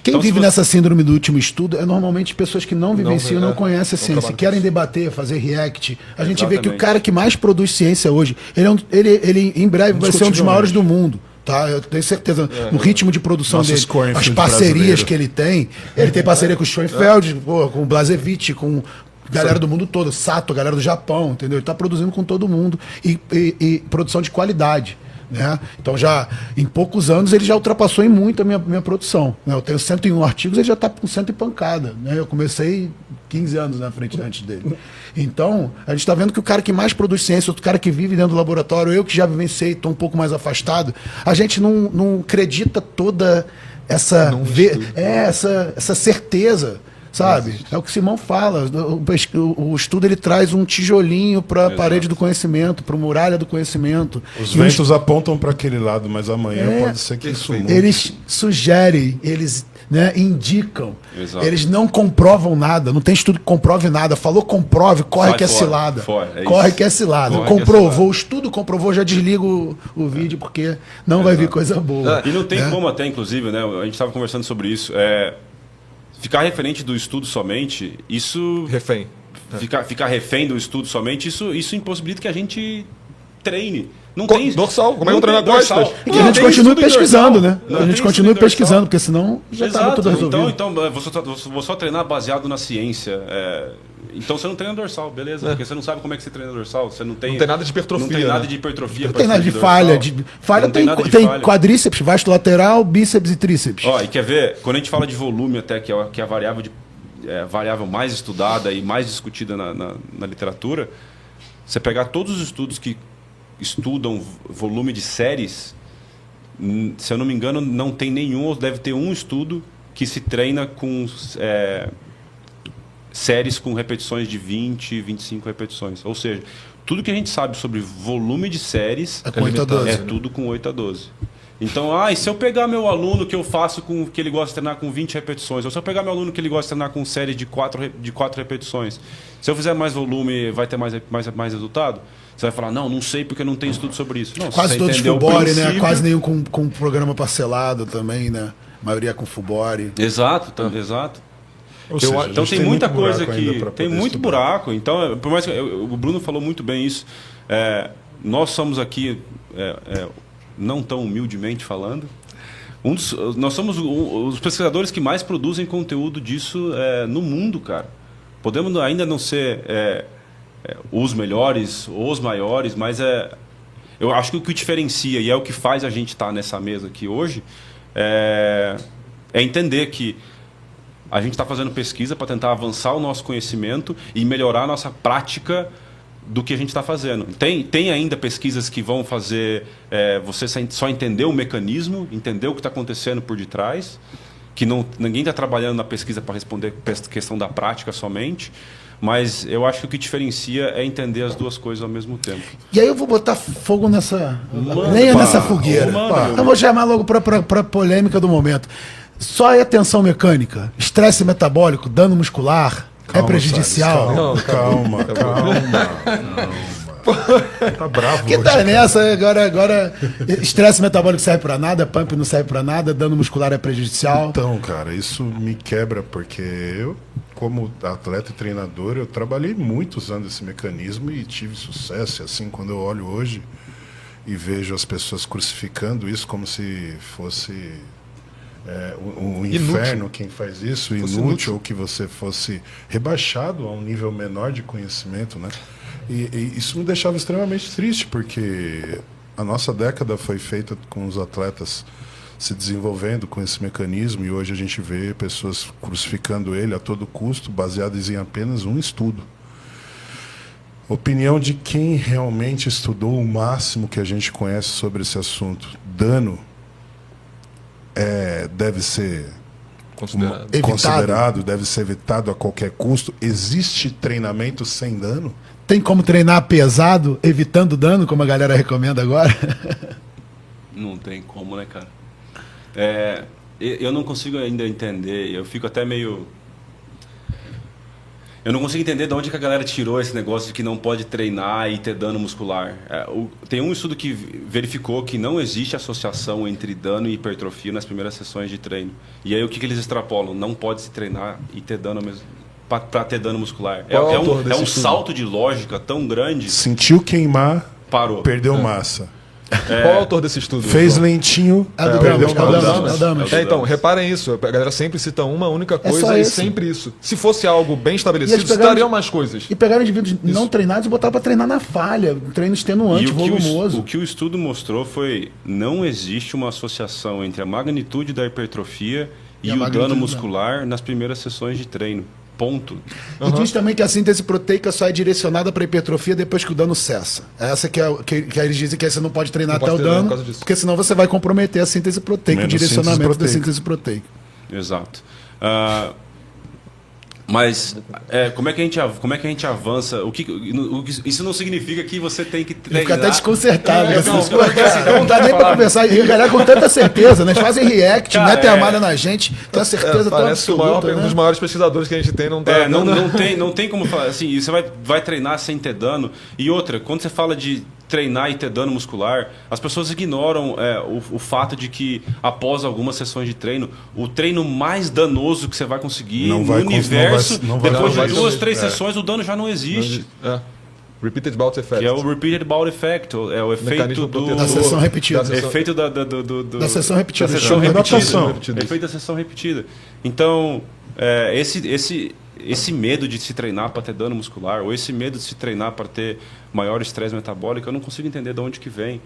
Quem vive nessa síndrome do último estudo é normalmente pessoas que não vivenciam, não conhecem a ciência, querem debater, fazer react. A gente vê que o cara que mais produz ciência hoje, ele em breve vai ser um dos maiores do mundo. Tá, eu tenho certeza, no ritmo de produção dele, as parcerias que ele tem parceria com o Schoenfeld, com o Blasevich, com galera do mundo todo, Sato, galera do Japão, entendeu? Ele está produzindo com todo mundo e produção de qualidade. Né? Então, já em poucos anos, ele já ultrapassou em muito a minha produção. Né? Eu tenho 101 artigos, ele já está com 100 e pancada. Né? Eu comecei 15 anos na frente antes dele. Então, a gente está vendo que o cara que mais produz ciência, o cara que vive dentro do laboratório, eu que já vivenciei, estou um pouco mais afastado, a gente não acredita toda essa certeza. Sabe? É o que o Simão fala. O estudo ele traz um tijolinho para a parede do conhecimento, para a muralha do conhecimento. Os ventos apontam para aquele lado, mas amanhã pode ser que isso mude. Eles sugerem, eles indicam, eles não comprovam nada. Não tem estudo que comprove nada. Falou comprove, corre que é cilada. Corre que é cilada. Comprovou, o estudo comprovou, já desligo o vídeo porque não vai vir coisa boa. E não tem como até, inclusive, né? A gente estava conversando sobre isso. Ficar referente do estudo somente, isso... Refém. Ficar refém do estudo somente, isso impossibilita que a gente treine. Não tem dorsal, como é que um treinador costas? E que a gente continue pesquisando, né? A gente continue pesquisando, porque senão já estava tudo resolvido. Então vou só treinar baseado na ciência. Então você não treina dorsal, beleza? Porque você não sabe como é que você treina dorsal. Você não tem nada de hipertrofia. Não tem nada de hipertrofia. Não tem nada de falha. Falha tem quadríceps, vasto lateral, bíceps e tríceps. E quer ver? Quando a gente fala de volume até, que é a variável mais estudada e mais discutida na literatura, você pegar todos os estudos que estudam volume de séries, se eu não me engano, não tem nenhum, ou deve ter um estudo que se treina com séries com repetições de 20, 25 repetições. Ou seja, tudo que a gente sabe sobre volume de séries é tudo com 8 a 12. Então, e se eu pegar meu aluno que eu faço que ele gosta de treinar com 20 repetições, ou se eu pegar meu aluno que ele gosta de treinar com série de 4 repetições, se eu fizer mais volume, vai ter mais resultado? Você vai falar, não sei porque não tem estudo sobre isso. Não, quase todos full body, né? Quase nenhum com programa parcelado também, né? A maioria com full body. Exato. Então tem muita coisa que tem muito buraco. Então, por mais que o Bruno falou muito bem isso, nós somos aqui, não tão humildemente falando, nós somos os pesquisadores que mais produzem conteúdo disso no mundo, cara. Podemos ainda não ser os melhores, os maiores, mas eu acho que o que diferencia e é o que faz a gente estar nessa mesa aqui hoje é entender que a gente está fazendo pesquisa para tentar avançar o nosso conhecimento e melhorar a nossa prática do que a gente está fazendo. Tem ainda pesquisas que vão fazer você só entender o mecanismo, entender o que está acontecendo por detrás, que ninguém está trabalhando na pesquisa para responder a questão da prática somente, mas eu acho que o que diferencia é entender as duas coisas ao mesmo tempo. E aí eu vou botar fogo nessa fogueira. Eu vou chamar logo para a polêmica do momento. Só a tensão mecânica, estresse metabólico, dano muscular, calma, é prejudicial? Salles, calma. Tá bravo. Que tá nessa agora? Estresse metabólico serve pra nada, pump não serve pra nada, dano muscular é prejudicial. Então, cara, isso me quebra porque eu, como atleta e treinador, eu trabalhei muito usando esse mecanismo e tive sucesso. E assim, quando eu olho hoje e vejo as pessoas crucificando isso como se fosse um inferno quem faz isso, inútil, ou que você fosse rebaixado a um nível menor de conhecimento, né? E isso me deixava extremamente triste, porque a nossa década foi feita com os atletas se desenvolvendo com esse mecanismo, e hoje a gente vê pessoas crucificando ele a todo custo, baseadas em apenas um estudo. Opinião de quem realmente estudou o máximo que a gente conhece sobre esse assunto. Dano deve ser considerado, deve ser evitado a qualquer custo. Existe treinamento sem dano? Tem como treinar pesado, evitando dano, como a galera recomenda agora? Não tem como, né, cara? Eu não consigo ainda entender, eu fico até meio... Eu não consigo entender de onde que a galera tirou esse negócio de que não pode treinar e ter dano muscular. Tem um estudo que verificou que não existe associação entre dano e hipertrofia nas primeiras sessões de treino. E aí o que eles extrapolam? Não pode se treinar e ter dano mesmo. Para ter dano muscular. É um salto de lógica tão grande. Sentiu queimar, parou. Perdeu massa. Qual é o autor desse estudo? Fez lentinho, perdeu Damas. Então, reparem isso. A galera sempre cita uma única coisa e sempre isso. Se fosse algo bem estabelecido, citariam mais coisas. E pegaram indivíduos não treinados e botaram para treinar na falha. Treino extenuante, volumoso. O que o estudo mostrou foi não existe uma associação entre a magnitude da hipertrofia e o dano muscular nas primeiras sessões de treino. Ponto. E diz também que a síntese proteica só é direcionada para hipertrofia depois que o dano cessa. Essa que eles dizem que você não pode treinar até o dano, porque senão você vai comprometer a síntese proteica, o direcionamento da síntese proteica. Exato. Mas como é que a gente avança? Isso não significa que você tem que treinar. Fica até desconcertado. Não dá nem para conversar. E a galera com tanta certeza, né? Eles fazem react, metem a malha na gente, tem a certeza toda absoluta. Um dos maiores pesquisadores que a gente tem não tá. Não tem como falar assim. Você vai treinar sem ter dano. E outra, quando você fala de treinar e ter dano muscular, as pessoas ignoram o fato de que após algumas sessões de treino, o treino mais danoso que você vai conseguir no universo, depois de 2, 3 sessões, o dano já não existe. Repeated bout effect. Que é o repeated bout effect, é o efeito da sessão repetida. Efeito da sessão repetida. Da sessão repetida. Efeito da sessão repetida. Então, esse medo de se treinar para ter dano muscular, ou esse medo de se treinar para ter maior estresse metabólico, eu não consigo entender de onde que vem.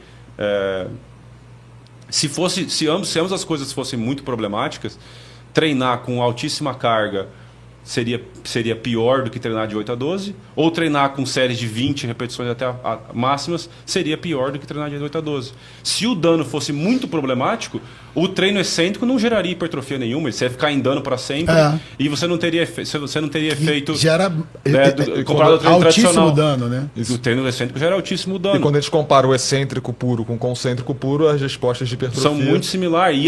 Se ambas as coisas fossem muito problemáticas, treinar com altíssima carga seria pior do que treinar de 8 a 12, ou treinar com séries de 20 repetições até máximas seria pior do que treinar de 8 a 12. Se o dano fosse muito problemático, o treino excêntrico não geraria hipertrofia nenhuma, você ia ficar em dano para sempre e você não teria efeito gera comparado ao treino altíssimo tradicional. Dano, né? O treino excêntrico gera altíssimo dano. E quando a gente compara o excêntrico puro com o concêntrico puro, as respostas de hipertrofia são muito similares.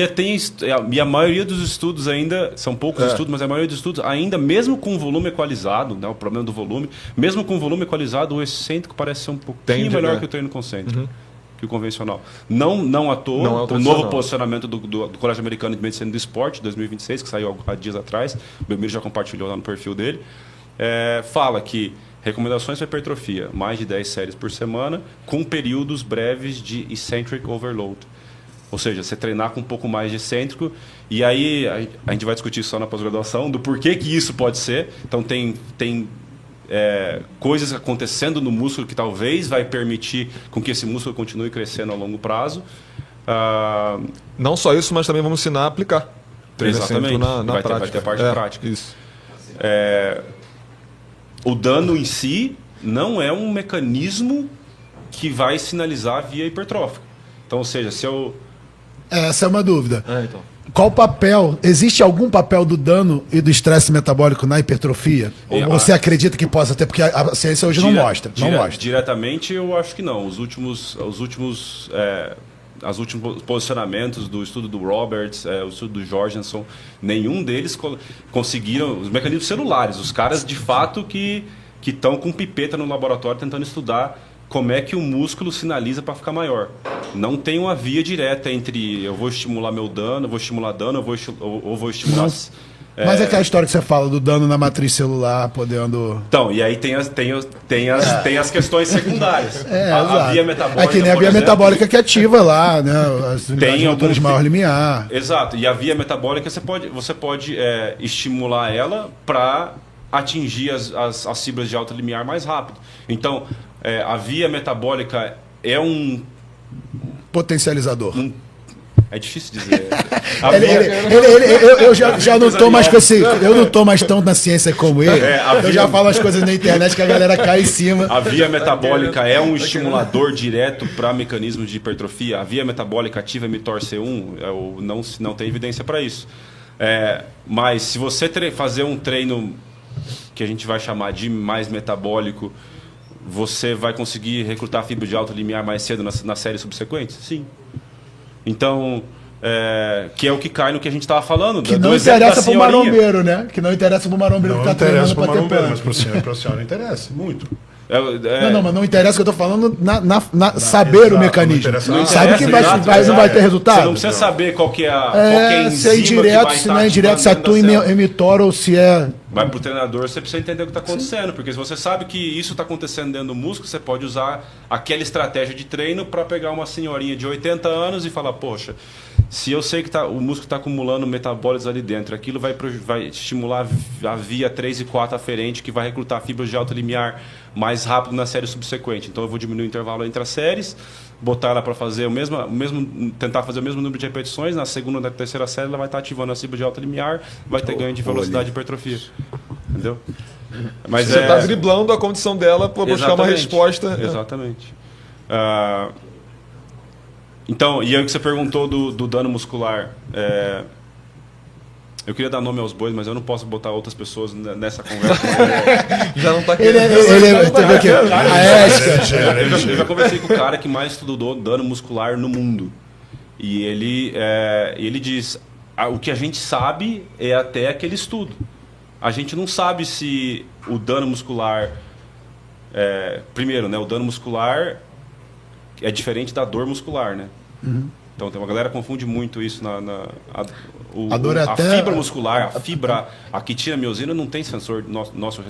E a maioria dos estudos ainda, são poucos estudos, mas a maioria dos estudos ainda, mesmo com volume equalizado, né, o problema do volume, mesmo com volume equalizado, o excêntrico parece ser um pouquinho melhor que o treino concêntrico. Que o convencional. Não à toa, o novo posicionamento do Colégio Americano de Medicina do Esporte, 2026, que saiu há dias atrás, o Belmiro já compartilhou lá no perfil dele, fala que recomendações para hipertrofia, mais de 10 séries por semana, com períodos breves de eccentric overload. Ou seja, você treinar com um pouco mais de excêntrico, e aí a gente vai discutir só na pós-graduação, do porquê que isso pode ser. Então tem coisas acontecendo no músculo que talvez vai permitir com que esse músculo continue crescendo a longo prazo. Não só isso, mas também vamos ensinar a aplicar. Exatamente. Na prática. Vai ter a parte prática. Isso. O dano em si não é um mecanismo que vai sinalizar via hipertrófica. Então, ou seja, se eu... Essa é uma dúvida. Então. Qual papel? Existe algum papel do dano e do estresse metabólico na hipertrofia? Ou você acredita que possa ter? Porque a ciência hoje não mostra. Diretamente, eu acho que não. Os últimos posicionamentos do estudo do Roberts, o estudo do Jorgensen, nenhum deles conseguiram... Os mecanismos celulares, os caras de fato que estão com pipeta no laboratório tentando estudar como é que o músculo sinaliza para ficar maior. Não tem uma via direta entre eu vou estimular meu dano, eu vou estimular dano, ou vou estimular... Mas é aquela história que você fala do dano na matriz celular, podendo... Então, e aí tem as questões secundárias. A via metabólica, é que nem a via metabólica que ativa lá, né? As unidades motores de maior limiar. Exato. E a via metabólica, você pode estimular ela para atingir as fibras de alta limiar mais rápido. Então, a via metabólica é um... potencializador. É difícil dizer. Eu já não estou mais com esse. Eu não estou mais tão na ciência como ele. Eu já falo as coisas na internet que a galera cai em cima. A via metabólica é um estimulador direto para mecanismos de hipertrofia. A via metabólica ativa mTOR-C1, não tem evidência para isso. Mas se você fazer um treino que a gente vai chamar de mais metabólico, você vai conseguir recrutar fibra de alta limiar mais cedo nas séries subsequentes? Sim. Então, que é o que cai no que a gente estava falando. Que não interessa pro marombeiro, né? Que não interessa pro marombeiro que tá treinando pra ter pano. Mas pro senhor não interessa, muito. Não, mas não interessa o que eu tô falando saber o mecanismo. Não sabe que não vai ter resultado? Você não precisa saber qual que é a se é indireto, se não é indireto, se atua em mTOR ou se é... Vai pro treinador, você precisa entender o que está acontecendo, porque se você sabe que isso está acontecendo dentro do músculo, você pode usar aquela estratégia de treino para pegar uma senhorinha de 80 anos e falar, poxa, se eu sei que o músculo está acumulando metabólitos ali dentro, aquilo vai estimular a via 3 e 4 aferente, que vai recrutar fibras de alto limiar mais rápido na série subsequente. Então eu vou diminuir o intervalo entre as séries, botar ela para fazer tentar fazer o mesmo número de repetições, na segunda ou na terceira série ela vai estar ativando a fibra de alto limiar, vai ter ganho de velocidade e hipertrofia. Entendeu? Mas você está driblando a condição dela para buscar uma resposta. Exatamente. Então, e aí que você perguntou do dano muscular. Eu queria dar nome aos bois, mas eu não posso botar outras pessoas nessa conversa. Já não está querendo. Eu já conversei com o cara que mais estudou dano muscular no mundo. E ele diz, o que a gente sabe é até aquele estudo. A gente não sabe se o dano muscular... primeiro, né, o dano muscular é diferente da dor muscular, né? Uhum. Então, uma galera confunde muito isso. A dor é até... fibra muscular, a quitina, miosina não tem sensor, nosso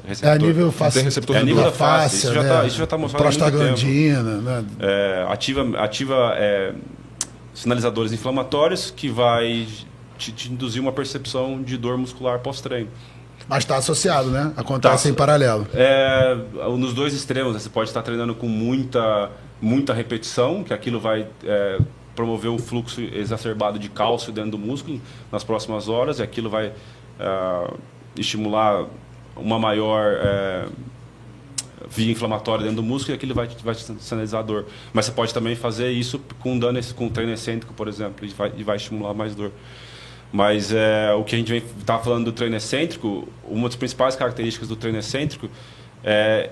receptor. É a nível fácil. Tem receptor a nível da face. Isso já está mostrado há muito prostaglandina, né? Ativa sinalizadores inflamatórios que vai te induzir uma percepção de dor muscular pós-treino. Mas está associado, né? Acontece em paralelo. Nos dois extremos, né? Você pode estar treinando com muita repetição, que aquilo vai promover o fluxo exacerbado de cálcio dentro do músculo nas próximas horas, e aquilo vai estimular uma maior via inflamatória dentro do músculo, e aquilo vai sinalizar a dor. Mas você pode também fazer isso com treino excêntrico, por exemplo, e vai estimular mais dor. Mas o que a gente estava falando do treino excêntrico, uma das principais características do treino excêntrico é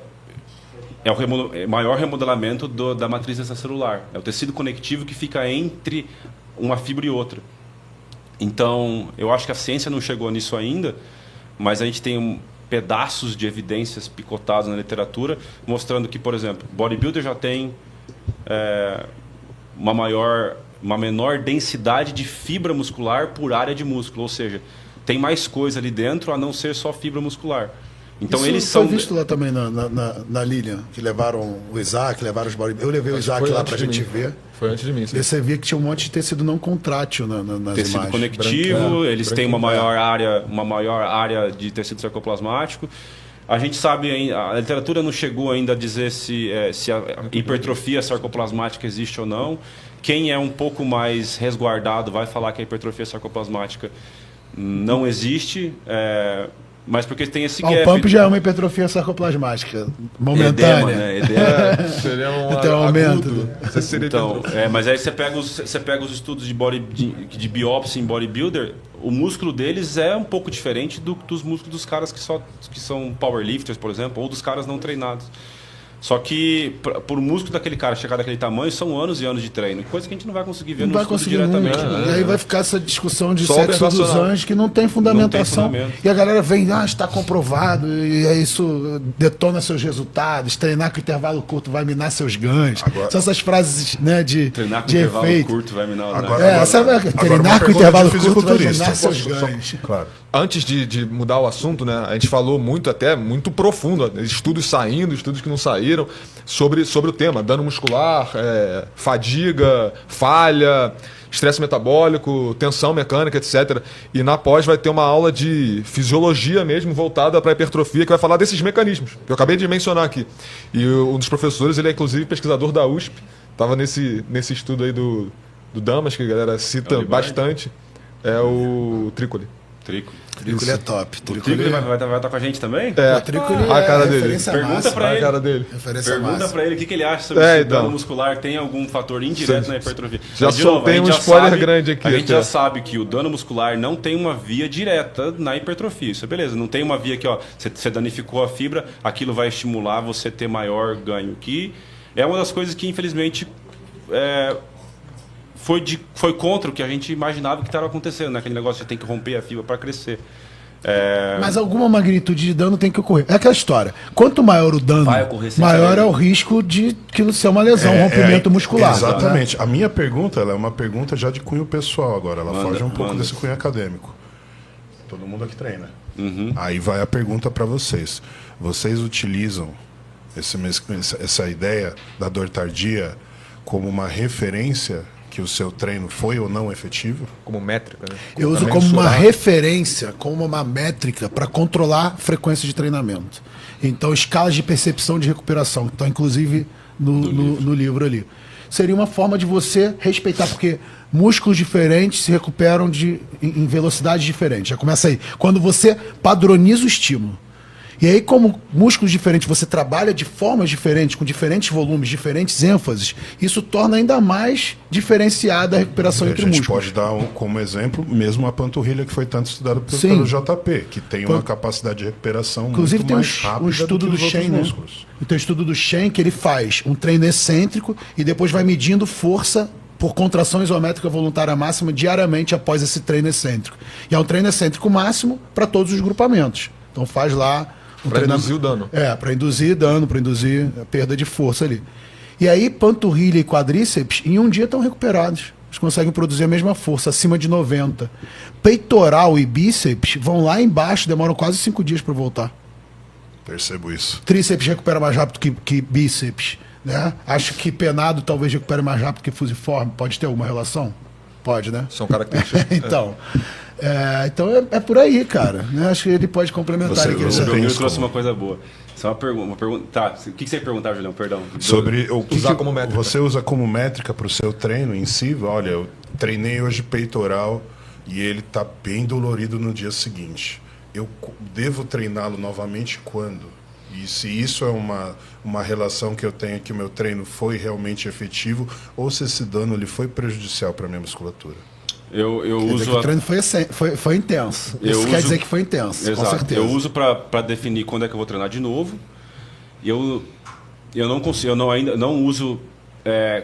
o maior remodelamento da matriz extracelular. É o tecido conectivo que fica entre uma fibra e outra. Então, eu acho que a ciência não chegou nisso ainda, mas a gente tem pedaços de evidências picotadas na literatura, mostrando que, por exemplo, bodybuilder já tem uma menor densidade de fibra muscular por área de músculo, ou seja, tem mais coisa ali dentro a não ser só fibra muscular. Então isso eles são... foi visto lá também na Lilian, que levaram o Isaac, levaram os bodybuilders. Eu levei o Isaac lá pra gente ver. Foi antes de mim, sim. E você via que tinha um monte de tecido não contrátil nas imagens. Tecido conectivo, eles têm uma maior área de tecido sarcoplasmático. A gente sabe, a literatura não chegou ainda a dizer se a hipertrofia sarcoplasmática existe ou não. Quem é um pouco mais resguardado vai falar que a hipertrofia sarcoplasmática não existe, mas porque tem esse gap. O pump já é uma hipertrofia sarcoplasmática momentânea. Edema, né? Edema. Seria um então, aumento. Mas aí você pega os estudos de biópsia em bodybuilder, o músculo deles é um pouco diferente dos músculos dos caras que são powerlifters, por exemplo, ou dos caras não treinados. Só que, por músculo daquele cara chegar daquele tamanho, são anos e anos de treino. Coisa que a gente não vai conseguir ver no estudo diretamente. E aí vai ficar essa discussão de sexo dos anjos que não tem fundamentação. Não tem fundamento. E a galera vem, está comprovado, e isso detona seus resultados. Treinar com intervalo curto vai minar seus ganhos. São essas frases, né, de treinar com de intervalo efeito. curto vai minar os ganhos. Treinar com intervalo curto vai minar seus ganhos. Claro. Antes de mudar o assunto, né, a gente falou muito profundo, estudos saindo, estudos que não saíram, sobre o tema, dano muscular, fadiga, falha, estresse metabólico, tensão mecânica, etc. E na pós vai ter uma aula de fisiologia mesmo, voltada para a hipertrofia, que vai falar desses mecanismos, que eu acabei de mencionar aqui. E um dos professores, ele é inclusive pesquisador da USP, estava nesse estudo aí do Damas, que a galera cita bastante, é o Trícoli. Trícoli é top. O Trícoli vai estar com a gente também? O Trícoli a cara dele. Pergunta para ele. A cara dele. Pergunta para ele o que ele acha sobre se o dano muscular tem algum fator indireto na hipertrofia. Já soltei um spoiler grande aqui. A gente já sabe que o dano muscular não tem uma via direta na hipertrofia. Isso é beleza. Não tem uma via que você danificou a fibra, aquilo vai estimular você ter maior ganho. Que é uma das coisas que, infelizmente, foi contra o que a gente imaginava que estava acontecendo, né? Aquele negócio de tem que romper a fibra para crescer. Mas alguma magnitude de dano tem que ocorrer. É aquela história. Quanto maior o dano, maior é o risco de que não ser uma lesão, um rompimento muscular. Exatamente. Né? A minha pergunta ela é uma pergunta já de cunho pessoal agora. Ela foge um pouco desse cunho acadêmico. Todo mundo aqui treina. Aí vai a pergunta para vocês. Vocês utilizam essa ideia da dor tardia como uma referência que o seu treino foi ou não efetivo? Como métrica, né? Eu uso como uma referência, como uma métrica para controlar a frequência de treinamento. Então, escalas de percepção de recuperação, que estão inclusive no livro ali. Seria uma forma de você respeitar, porque músculos diferentes se recuperam em velocidades diferentes. Já começa aí. Quando você padroniza o estímulo. E aí, como músculos diferentes, você trabalha de formas diferentes, com diferentes volumes, diferentes ênfases, isso torna ainda mais diferenciada a recuperação entre músculos. A gente pode dar como exemplo mesmo a panturrilha, que foi tanto estudada pelo JP, que tem uma capacidade de recuperação inclusive, muito mais rápida. Inclusive tem um estudo do Shen, né? Tem um estudo do Shen que ele faz um treino excêntrico e depois vai medindo força por contração isométrica voluntária máxima diariamente após esse treino excêntrico. E é um treino excêntrico máximo para todos os grupamentos. Então faz lá... Para induzir o dano. Para induzir dano, para induzir a perda de força ali. E aí, panturrilha e quadríceps, em um dia estão recuperados. Eles conseguem produzir a mesma força, acima de 90. Peitoral e bíceps vão lá embaixo, demoram quase 5 dias para voltar. Percebo isso. Tríceps recupera mais rápido que bíceps. Né? Acho que penado talvez recupere mais rápido que fusiforme. Pode ter alguma relação? Pode, né? São características. Então... então é por aí, cara. Né? Acho que ele pode complementar. Eu trouxe uma coisa boa. Isso é uma pergunta. Tá, o que você ia perguntar, Julião? Perdão. Sobre o que usar como métrica. Você usa como métrica para o seu treino em si? Olha, eu treinei hoje peitoral e ele está bem dolorido no dia seguinte. Eu devo treiná-lo novamente quando? E se isso é uma relação que eu tenho que o meu treino foi realmente efetivo ou se esse dano ele foi prejudicial para a minha musculatura? Eu uso o treino foi intenso. Isso quer dizer que foi intenso, exato. Com certeza. Eu uso para definir quando é que eu vou treinar de novo. Eu não consigo, ainda não uso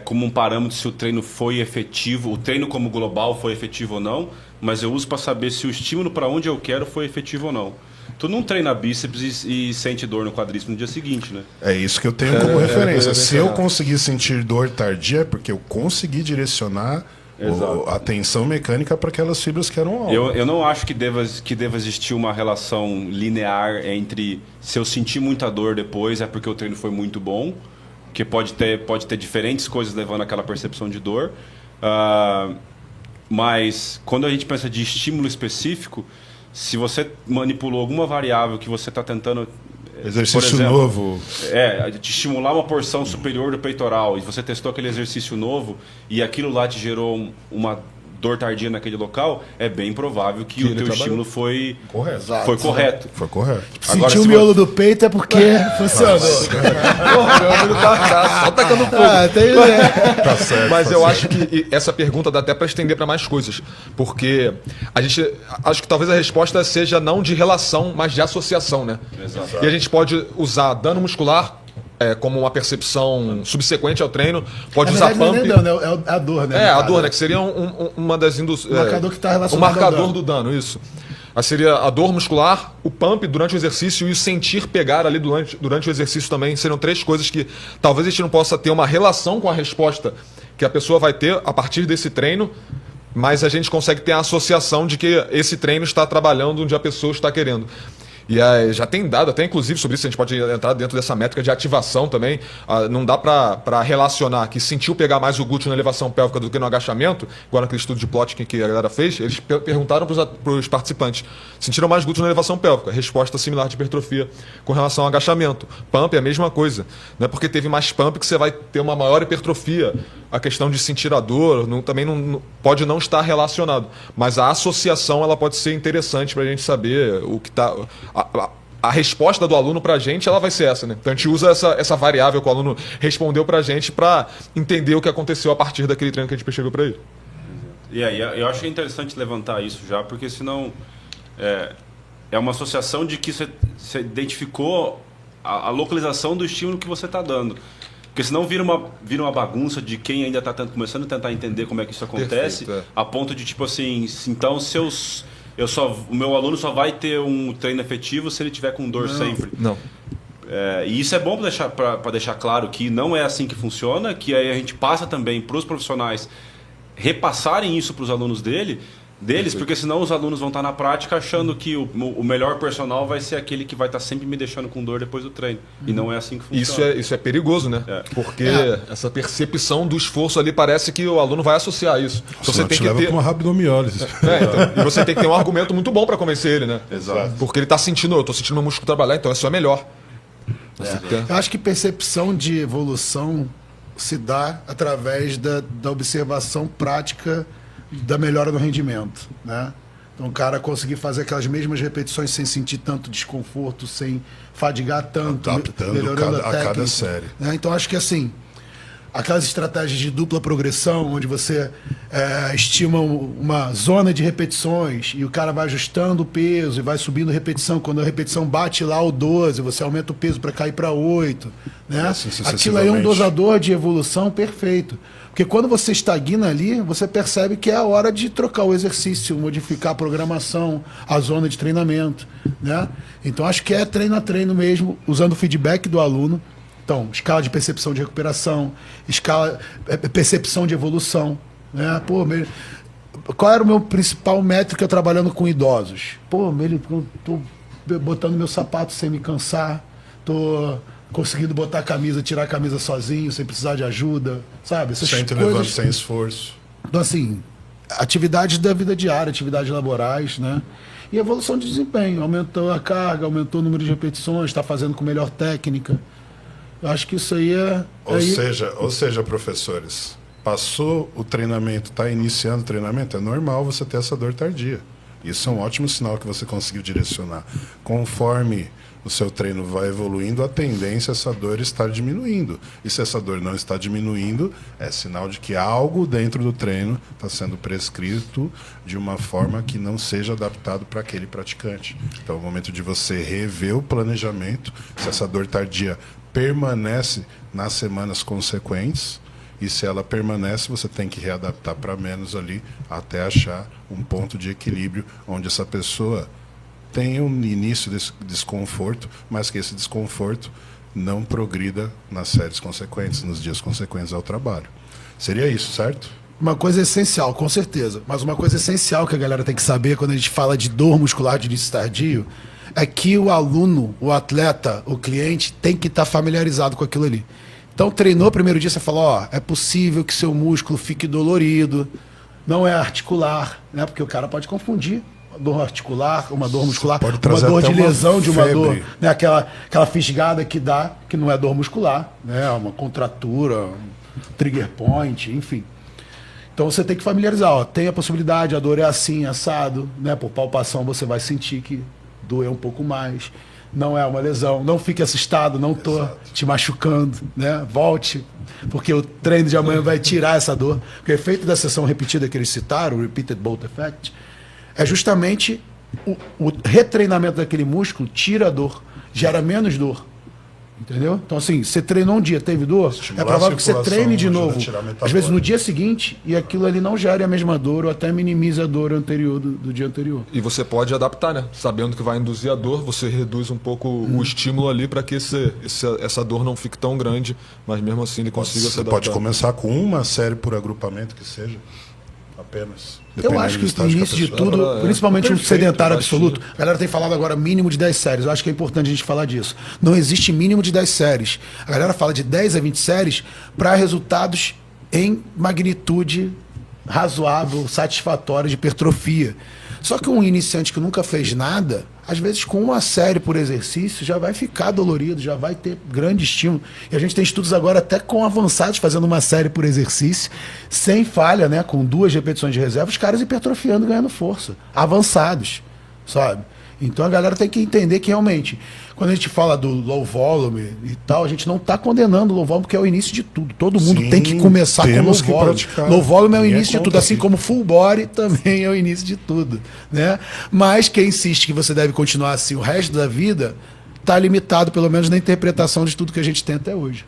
como um parâmetro se o treino foi efetivo, o treino como global foi efetivo ou não, mas eu uso para saber se o estímulo para onde eu quero foi efetivo ou não. Tu não treina bíceps e sente dor no quadríceps no dia seguinte, né? É isso que eu tenho como referência. Se eu conseguir sentir dor tardia, é porque eu consegui direcionar a tensão mecânica para aquelas fibras que eram alvo. Eu não acho que deva existir uma relação linear entre se eu sentir muita dor depois é porque o treino foi muito bom, que pode ter diferentes coisas levando àquela percepção de dor. Mas quando a gente pensa de estímulo específico, se você manipulou alguma variável que você está tentando... Exercício por exemplo, novo. De estimular uma porção superior do peitoral e você testou aquele exercício novo e aquilo lá te gerou uma dor tardia naquele local, é bem provável que o teu estímulo foi correto. Foi correto. Sentiu o miolo do peito é porque funcionou. Só tacando fogo. Tá certo. Mas eu acho que essa pergunta dá até para estender para mais coisas. Porque acho que talvez a resposta seja não de relação, mas de associação, né? Exato. E a gente pode usar dano muscular como uma percepção subsequente ao treino, pode usar pump. Não é dano, é a dor, né? A dor, né? Que seria uma das induções. O marcador que está relacionado o marcador do dano, isso. Seria a dor muscular, o pump durante o exercício e o sentir pegar ali durante o exercício também. Seriam 3 coisas que talvez a gente não possa ter uma relação com a resposta que a pessoa vai ter a partir desse treino, mas a gente consegue ter a associação de que esse treino está trabalhando onde a pessoa está querendo. E já tem dado até inclusive sobre isso, a gente pode entrar dentro dessa métrica de ativação também. Não dá para relacionar que sentiu pegar mais o glúteo na elevação pélvica do que no agachamento, igual naquele estudo de Plotkin que a galera fez. Eles perguntaram para os participantes, sentiram mais glúteo na elevação pélvica? Resposta similar de hipertrofia com relação ao agachamento. Pump é a mesma coisa, não é porque teve mais pump que você vai ter uma maior hipertrofia. A questão de sentir a dor também pode não estar relacionado, mas a associação ela pode ser interessante para a gente saber o que está... A resposta do aluno para a gente ela vai ser essa, né? Então a gente usa essa variável que o aluno respondeu para a gente para entender o que aconteceu a partir daquele treino que a gente percebeu para ele. E aí, eu acho interessante levantar isso já, porque senão é uma associação de que você identificou a localização do estímulo que você está dando. Porque senão vira uma bagunça de quem ainda está começando a tentar entender como é que isso acontece, Perfeito, a ponto de, tipo assim, então o meu aluno só vai ter um treino efetivo se ele tiver com dor sempre. Não. E isso é bom para deixar claro que não é assim que funciona, que aí a gente passa também para os profissionais repassarem isso para os alunos deles, porque senão os alunos vão estar na prática achando que o melhor personal vai ser aquele que vai estar sempre me deixando com dor depois do treino. E não é assim que funciona. Isso é perigoso, né? Porque essa percepção do esforço ali parece que o aluno vai associar isso. Então você tem que ter uma rabdomiólise. Então, e você tem que ter um argumento muito bom para convencer ele, né? Exato. Porque ele está sentindo, eu estou sentindo meu músculo trabalhar, então isso é melhor. Eu acho que percepção de evolução se dá através da observação prática da melhora no rendimento, né? Então o cara conseguir fazer aquelas mesmas repetições sem sentir tanto desconforto, sem fadigar tanto, melhorando a cada série. Né? Então acho que assim, aquelas estratégias de dupla progressão, onde você estima uma zona de repetições e o cara vai ajustando o peso e vai subindo repetição. Quando a repetição bate lá o 12, você aumenta o peso para cair para 8. Né? Assim, aquilo aí é um dosador de evolução perfeito. Porque quando você estagna ali, você percebe que é a hora de trocar o exercício, modificar a programação, a zona de treinamento. Né? Então acho que é treino a treino mesmo, usando o feedback do aluno. Então, escala de percepção de recuperação, percepção de evolução. Né? Pô, qual era o meu principal métrica trabalhando com idosos? Pô, tô botando meu sapato sem me cansar, tô conseguindo botar a camisa, tirar a camisa sozinho, sem precisar de ajuda, sabe? Essas Sempre coisas... levando sem esforço. Então, assim, atividades da vida diária, atividades laborais, né? E evolução de desempenho. Aumentou a carga, aumentou o número de repetições, está fazendo com melhor técnica. Eu acho que isso aí é... Ou seja, professores, passou o treinamento, está iniciando o treinamento, é normal você ter essa dor tardia. Isso é um ótimo sinal que você conseguiu direcionar. Conforme o seu treino vai evoluindo, a tendência é essa dor estar diminuindo. E se essa dor não está diminuindo, é sinal de que algo dentro do treino está sendo prescrito de uma forma que não seja adaptado para aquele praticante. Então é o momento de você rever o planejamento. Se essa dor tardia permanece nas semanas consequentes, e se ela permanece, você tem que readaptar para menos ali, até achar um ponto de equilíbrio onde essa pessoa tem um início desse desconforto, mas que esse desconforto não progrida nas séries consequentes, nos dias consequentes ao trabalho. Seria isso, certo? Uma coisa essencial, com certeza. Mas uma coisa essencial que a galera tem que saber quando a gente fala de dor muscular de início tardio é que o aluno, o atleta, o cliente tem que estar familiarizado com aquilo ali. Então treinou primeiro dia, você falou, ó, é possível que seu músculo fique dolorido, não é articular, né? Porque o cara pode confundir dor articular, uma dor muscular, uma dor de lesão de uma dor, né? Aquela fisgada que dá, que não é dor muscular, né? Uma contratura, um trigger point, enfim. Então você tem que familiarizar, ó, tem a possibilidade, a dor é assim, assado, né? Por palpação você vai sentir que doer um pouco mais. Não é uma lesão, não fique assustado, não estou te machucando, né? Volte, porque o treino de amanhã vai tirar essa dor. Porque o efeito da sessão repetida que eles citaram, o Repeated Bolt Effect, é justamente o retreinamento daquele músculo tira a dor, gera menos dor. Entendeu? Então, assim, você treinou um dia, teve dor, é provável que você treine de novo, às vezes no dia seguinte, e aquilo ali não gere a mesma dor ou até minimize a dor anterior do dia anterior. E você pode adaptar, né? Sabendo que vai induzir a dor, você reduz um pouco o estímulo ali para que essa dor não fique tão grande, mas mesmo assim ele consiga se adaptar. Pode começar com uma série por agrupamento que seja, apenas. Eu acho que o início de tudo, principalmente um sedentário absoluto, a galera tem falado agora mínimo de 10 séries, eu acho que é importante a gente falar disso. Não existe mínimo de 10 séries. A galera fala de 10 a 20 séries para resultados em magnitude razoável, satisfatória de hipertrofia. Só que um iniciante que nunca fez nada, às vezes com uma série por exercício já vai ficar dolorido, já vai ter grande estímulo. E a gente tem estudos agora até com avançados fazendo uma série por exercício, sem falha, né, com 2 repetições de reserva, os caras hipertrofiando, ganhando força. Avançados, sabe? Então a galera tem que entender que realmente, quando a gente fala do low volume e tal, a gente não está condenando o low volume, porque é o início de tudo. Todo mundo tem que começar com low volume. Low volume é o início de tudo, assim como full body também é o início de tudo, né? Mas quem insiste que você deve continuar assim o resto da vida, está limitado, pelo menos na interpretação de tudo que a gente tem até hoje.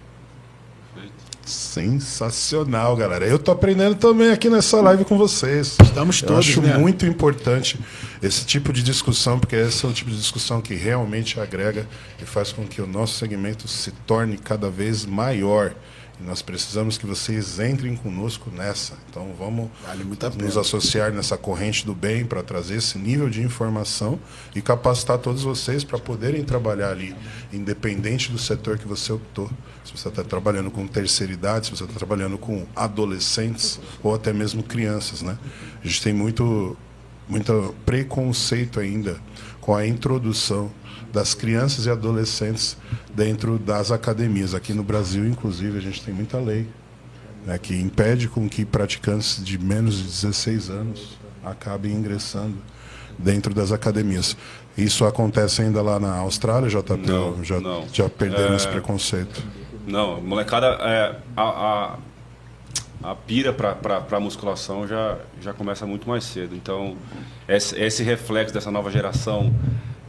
Sensacional, galera. Eu tô aprendendo também aqui nessa live com vocês. Estamos todos, Eu acho muito importante esse tipo de discussão, porque esse é o tipo de discussão que realmente agrega e faz com que o nosso segmento se torne cada vez maior. E nós precisamos que vocês entrem conosco nessa. Então vamos nos associar nessa corrente do bem para trazer esse nível de informação e capacitar todos vocês para poderem trabalhar ali, independente do setor que você optou. Se você está trabalhando com terceira idade, se você está trabalhando com adolescentes ou até mesmo crianças, né? A gente tem muito preconceito ainda com a introdução das crianças e adolescentes dentro das academias. Aqui no Brasil, inclusive, a gente tem muita lei, né, que impede com que praticantes de menos de 16 anos acabem ingressando dentro das academias. Isso acontece ainda lá na Austrália, JP? Já perderam esse preconceito? Não, molecada, a pira para musculação já começa muito mais cedo. Então, esse reflexo dessa nova geração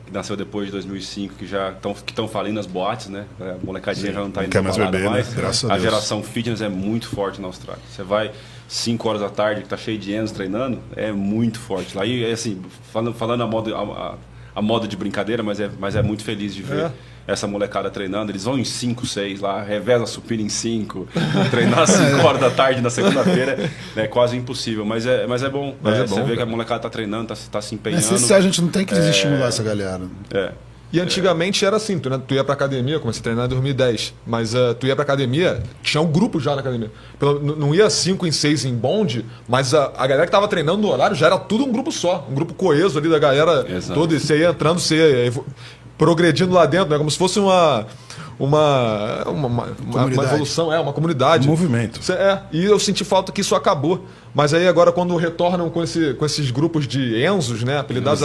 que nasceu depois de 2005, que estão falindo as boates, né? A molecadinha já não está indo mais beber, mais. Né? Graças a Deus. Geração fitness é muito forte na Austrália. Você vai 5 horas da tarde, que está cheio de anos treinando, é muito forte lá. E assim, falando a modo de brincadeira, mas é muito feliz de ver essa molecada treinando. Eles vão em 5, 6 lá, reveza a supina em 5, treinar às 5 horas da tarde na segunda-feira é quase impossível, mas é bom. Você vê que a molecada tá treinando, tá se empenhando. A gente não tem que desestimular essa galera. E antigamente era assim, tu ia pra academia, comecei a treinar em 2010, mas tu ia pra academia, tinha um grupo já na academia. Não ia 5 em 6 em bonde, mas a galera que tava treinando no horário já era tudo um grupo só, um grupo coeso ali da galera toda, e você ia entrando, você ia progredindo lá dentro, né? Como se fosse uma evolução, uma comunidade. Um movimento. E eu senti falta que isso acabou. Mas aí agora quando retornam com esses grupos de Enzos, né? Apelidados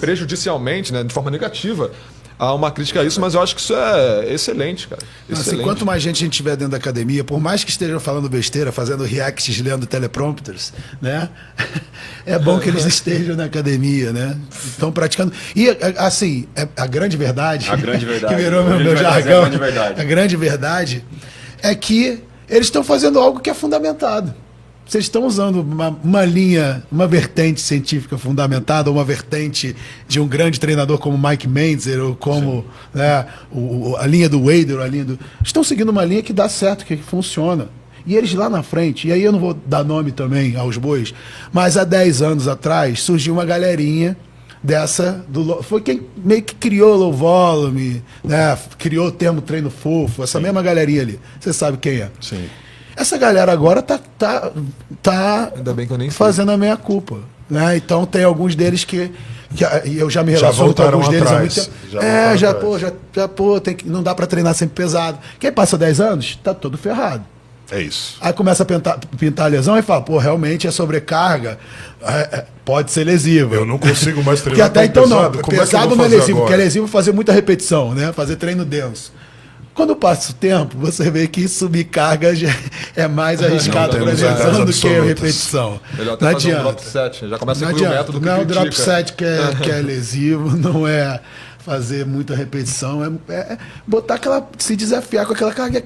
prejudicialmente, né? De forma negativa, há uma crítica a isso, mas eu acho que isso é excelente, cara. Assim, quanto mais gente a gente tiver dentro da academia, por mais que estejam falando besteira, fazendo reacts, lendo teleprompters, né? É bom que eles estejam na academia, né? Estão praticando. E, assim, a grande verdade... que virou meu jargão. A grande verdade é que eles estão fazendo algo que é fundamentado. Vocês estão usando uma linha, uma vertente científica fundamentada, uma vertente de um grande treinador como Mike Mentzer, ou como a linha do Wader, estão seguindo uma linha que dá certo, que funciona. E eles lá na frente, e aí eu não vou dar nome também aos bois, mas há 10 anos atrás surgiu uma galerinha dessa, foi quem meio que criou o low volume, né? Criou o termo treino fofo, essa mesma galerinha ali. Você sabe quem é? Sim. Essa galera agora tá ainda bem que eu nem fazendo a meia culpa, né? Então tem alguns deles que eu já me relaciono com alguns deles há muito tempo. Não dá para treinar sempre pesado. Quem passa 10 anos tá todo ferrado. É isso. Aí começa a pintar a lesão e fala, realmente a sobrecarga pode ser lesiva. Eu não consigo mais treinar. Porque até então pesado. Não, pesado não é lesivo, porque é lesivo fazer muita repetição, né? Fazer treino denso. Quando passa o tempo, você vê que subir carga já é mais arriscado para lesão do que a repetição. Melhor até fazer um drop set, já começa a incluir o método que critica. Não, drop set que é lesivo, não é fazer muita repetição, é botar se desafiar com aquela carga,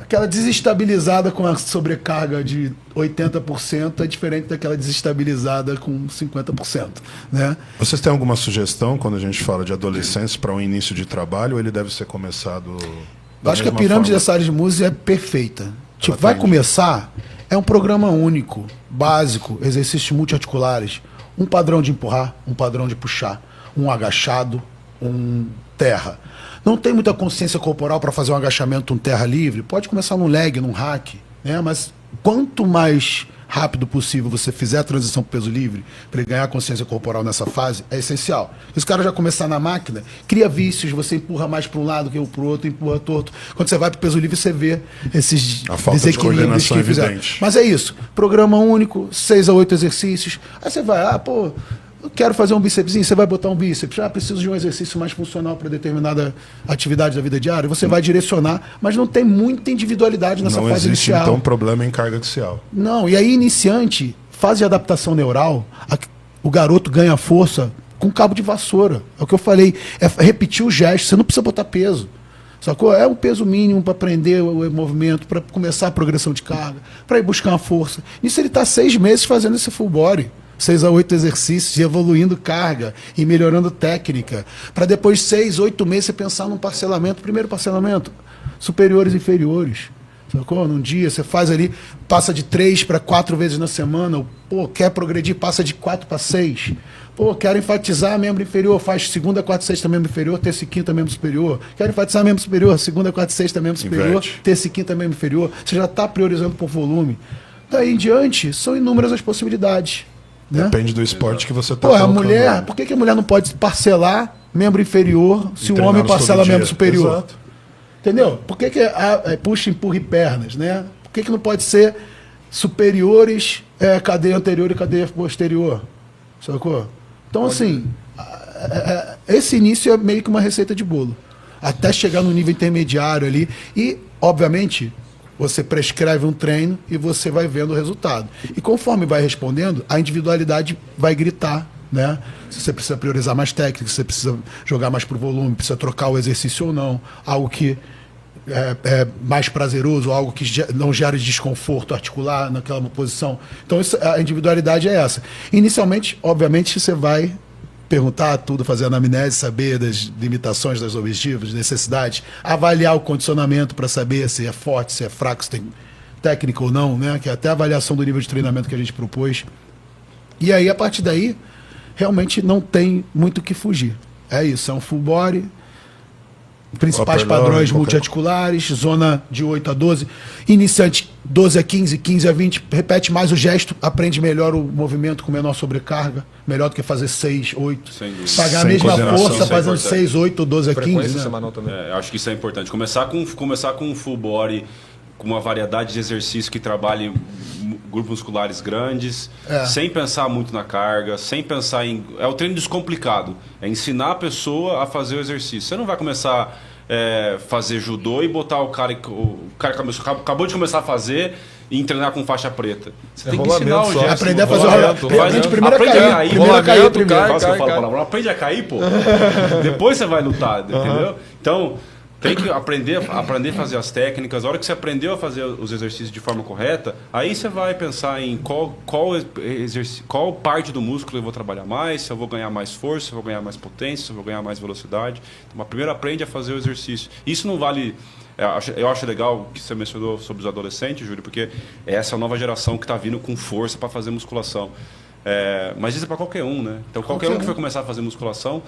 aquela desestabilizada com a sobrecarga de 80% é diferente daquela desestabilizada com 50%. Né? Vocês têm alguma sugestão quando a gente fala de adolescentes para um início de trabalho, ou ele deve ser começado... Eu acho que a pirâmide dessa área de música é perfeita. Tipo, vai começar, é um programa único, básico, exercícios multiarticulares, um padrão de empurrar, um padrão de puxar, um agachado, um terra. Não tem muita consciência corporal para fazer um agachamento, um terra livre, pode começar num leg, num hack, né? Mas quanto mais rápido possível você fizer a transição para o peso livre, para ele ganhar consciência corporal nessa fase, é essencial. Se o cara já começar na máquina, cria vícios, você empurra mais para um lado que para o outro, empurra torto. Quando você vai para o peso livre, você vê esses desequilíbrios que fizeram. Mas é isso, programa único, 6 a 8 exercícios, aí você vai, eu quero fazer um bícepsinho, você vai botar um bíceps. Preciso de um exercício mais funcional para determinada atividade da vida diária. Você vai direcionar, mas não tem muita individualidade nessa fase inicial. Não existe, então, problema em carga axial. Não, e aí, iniciante, fase de adaptação neural, o garoto ganha força com cabo de vassoura. É o que eu falei, é repetir o gesto, você não precisa botar peso. Sacou? É um peso mínimo para aprender o movimento, para começar a progressão de carga, para ir buscar uma força. Nisso ele está 6 meses fazendo esse full body. 6 a 8 exercícios, e evoluindo carga e melhorando técnica. Para depois 6, 8 meses você pensar num parcelamento. Primeiro parcelamento, superiores e inferiores. Sacou? Num dia você faz ali, passa de 3 para 4 vezes na semana. Pô, quer progredir, passa de 4 para 6. Pô, quero enfatizar membro inferior, faz segunda, quarta, sexta membro inferior, terça e quinta membro superior. Quero enfatizar membro superior, segunda, quarta, sexta membro superior, Inverte. terça e quinta membro inferior. Você já está priorizando por volume. Daí em diante, são inúmeras as possibilidades. Né? Depende do esporte que você está Pô, a mulher, por que a mulher não pode parcelar membro inferior se o homem parcela membro superior? Exato. Entendeu? Por que puxa, empurra e pernas, né? Por que não pode ser superiores, cadeia anterior e cadeia posterior? Sacou? Então, assim, esse início é meio que uma receita de bolo. Até chegar no nível intermediário ali. E, obviamente, você prescreve um treino e você vai vendo o resultado. E conforme vai respondendo, a individualidade vai gritar, né? Se você precisa priorizar mais técnica, se você precisa jogar mais pro volume, precisa trocar o exercício ou não, algo que é mais prazeroso, algo que não gera desconforto articular naquela posição. Então a individualidade é essa. Inicialmente, obviamente, você vai perguntar tudo, fazer anamnese, saber das limitações, das objetivos, necessidades, avaliar o condicionamento para saber se é forte, se é fraco, se tem técnica ou não, né? Que é até a avaliação do nível de treinamento que a gente propôs. E aí, a partir daí, realmente não tem muito o que fugir. É isso, é um full body, principais padrões multiarticulares, zona de 8 a 12, iniciante 12 a 15, 15 a 20, repete mais o gesto, aprende melhor o movimento com menor sobrecarga, melhor do que fazer 6, 8. Pagar a mesma força fazendo 6, 8, 12 a 15. Né? Semanal também. Acho que isso é importante. Começar com um full body, com uma variedade de exercícios que trabalhem grupos musculares grandes, sem pensar muito na carga, sem pensar em... É o treino descomplicado. É ensinar a pessoa a fazer o exercício. Você não vai começar a fazer judô e botar o cara acabou de começar a fazer e treinar com faixa preta. Você tem que ensinar o gesto. Aprender a fazer o rolamento. Aprende a cair, pô. Depois você vai lutar, entendeu? Então... tem que aprender a fazer as técnicas. A hora que você aprendeu a fazer os exercícios de forma correta, aí você vai pensar em qual parte do músculo eu vou trabalhar mais, se eu vou ganhar mais força, se eu vou ganhar mais potência, se eu vou ganhar mais velocidade. Então, primeiro aprende a fazer o exercício. Isso não vale... Eu acho legal que você mencionou sobre os adolescentes, Júlio, porque essa é a nova geração que está vindo com força para fazer musculação. Mas isso é para qualquer um, né? Então, qualquer um que for começar a fazer musculação,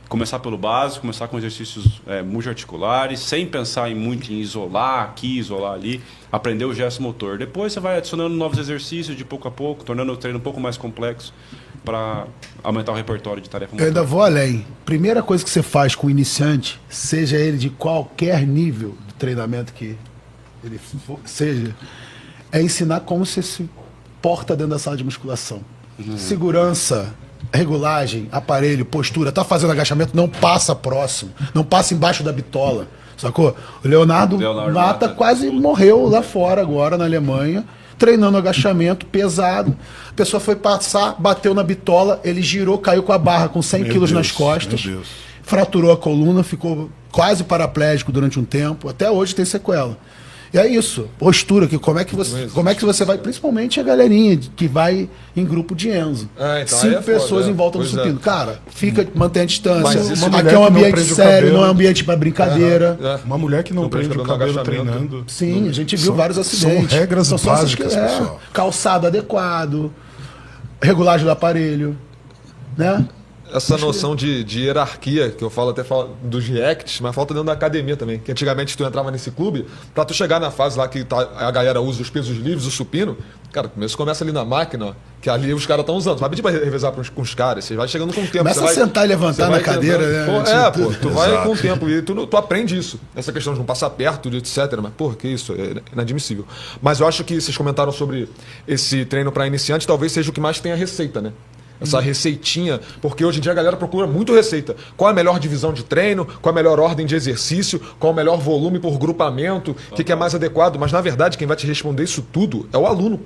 começar pelo básico, começar com exercícios multiarticulares, sem pensar muito em isolar aqui, isolar ali, aprender o gesto motor. Depois você vai adicionando novos exercícios de pouco a pouco, tornando o treino um pouco mais complexo para aumentar o repertório de tarefa motor. Eu ainda vou além. Primeira coisa que você faz com o iniciante, seja ele de qualquer nível de treinamento que ele seja, é ensinar como você se porta dentro da sala de musculação. Segurança, regulagem, aparelho, postura, tá fazendo agachamento, não passa próximo, não passa embaixo da bitola, sacou? O Leonardo Mata quase morreu lá fora agora, na Alemanha, treinando agachamento pesado. A pessoa foi passar, bateu na bitola, ele girou, caiu com a barra com 100 quilos nas costas, fraturou a coluna, ficou quase paraplégico durante um tempo, até hoje tem sequela. E é isso, postura, como é que você vai, principalmente a galerinha que vai em grupo de Enzo. Então 5 pessoas em volta do supino. Cara, mantém a distância. Aqui é um ambiente sério, não é um ambiente para brincadeira. Uma mulher que não prende o cabelo treinando. Sim, a gente viu vários acidentes. São regras básicas, pessoal. Calçado adequado, regulagem do aparelho, né? Essa noção de hierarquia, que eu falo dos reacts, mas falta dentro da academia também. Que antigamente tu entrava nesse clube, pra tu chegar na fase lá que a galera usa os pesos livres, o supino, cara, começa ali na máquina, ó, que ali os caras estão usando. Tu vai pedir pra revezar com os caras, você vai chegando com o tempo. Começa a sentar e levantar na cadeira, né? Tu vai com o tempo e tu aprende isso. Essa questão de não passar perto, etc. Mas, porra, que isso? É inadmissível. Mas eu acho que vocês comentaram sobre esse treino pra iniciante, talvez seja o que mais tem a receita, né? Essa receitinha, porque hoje em dia a galera procura muito receita. Qual é a melhor divisão de treino, qual é a melhor ordem de exercício, qual é o melhor volume por grupamento, o que é mais adequado. Mas, na verdade, quem vai te responder isso tudo é o aluno.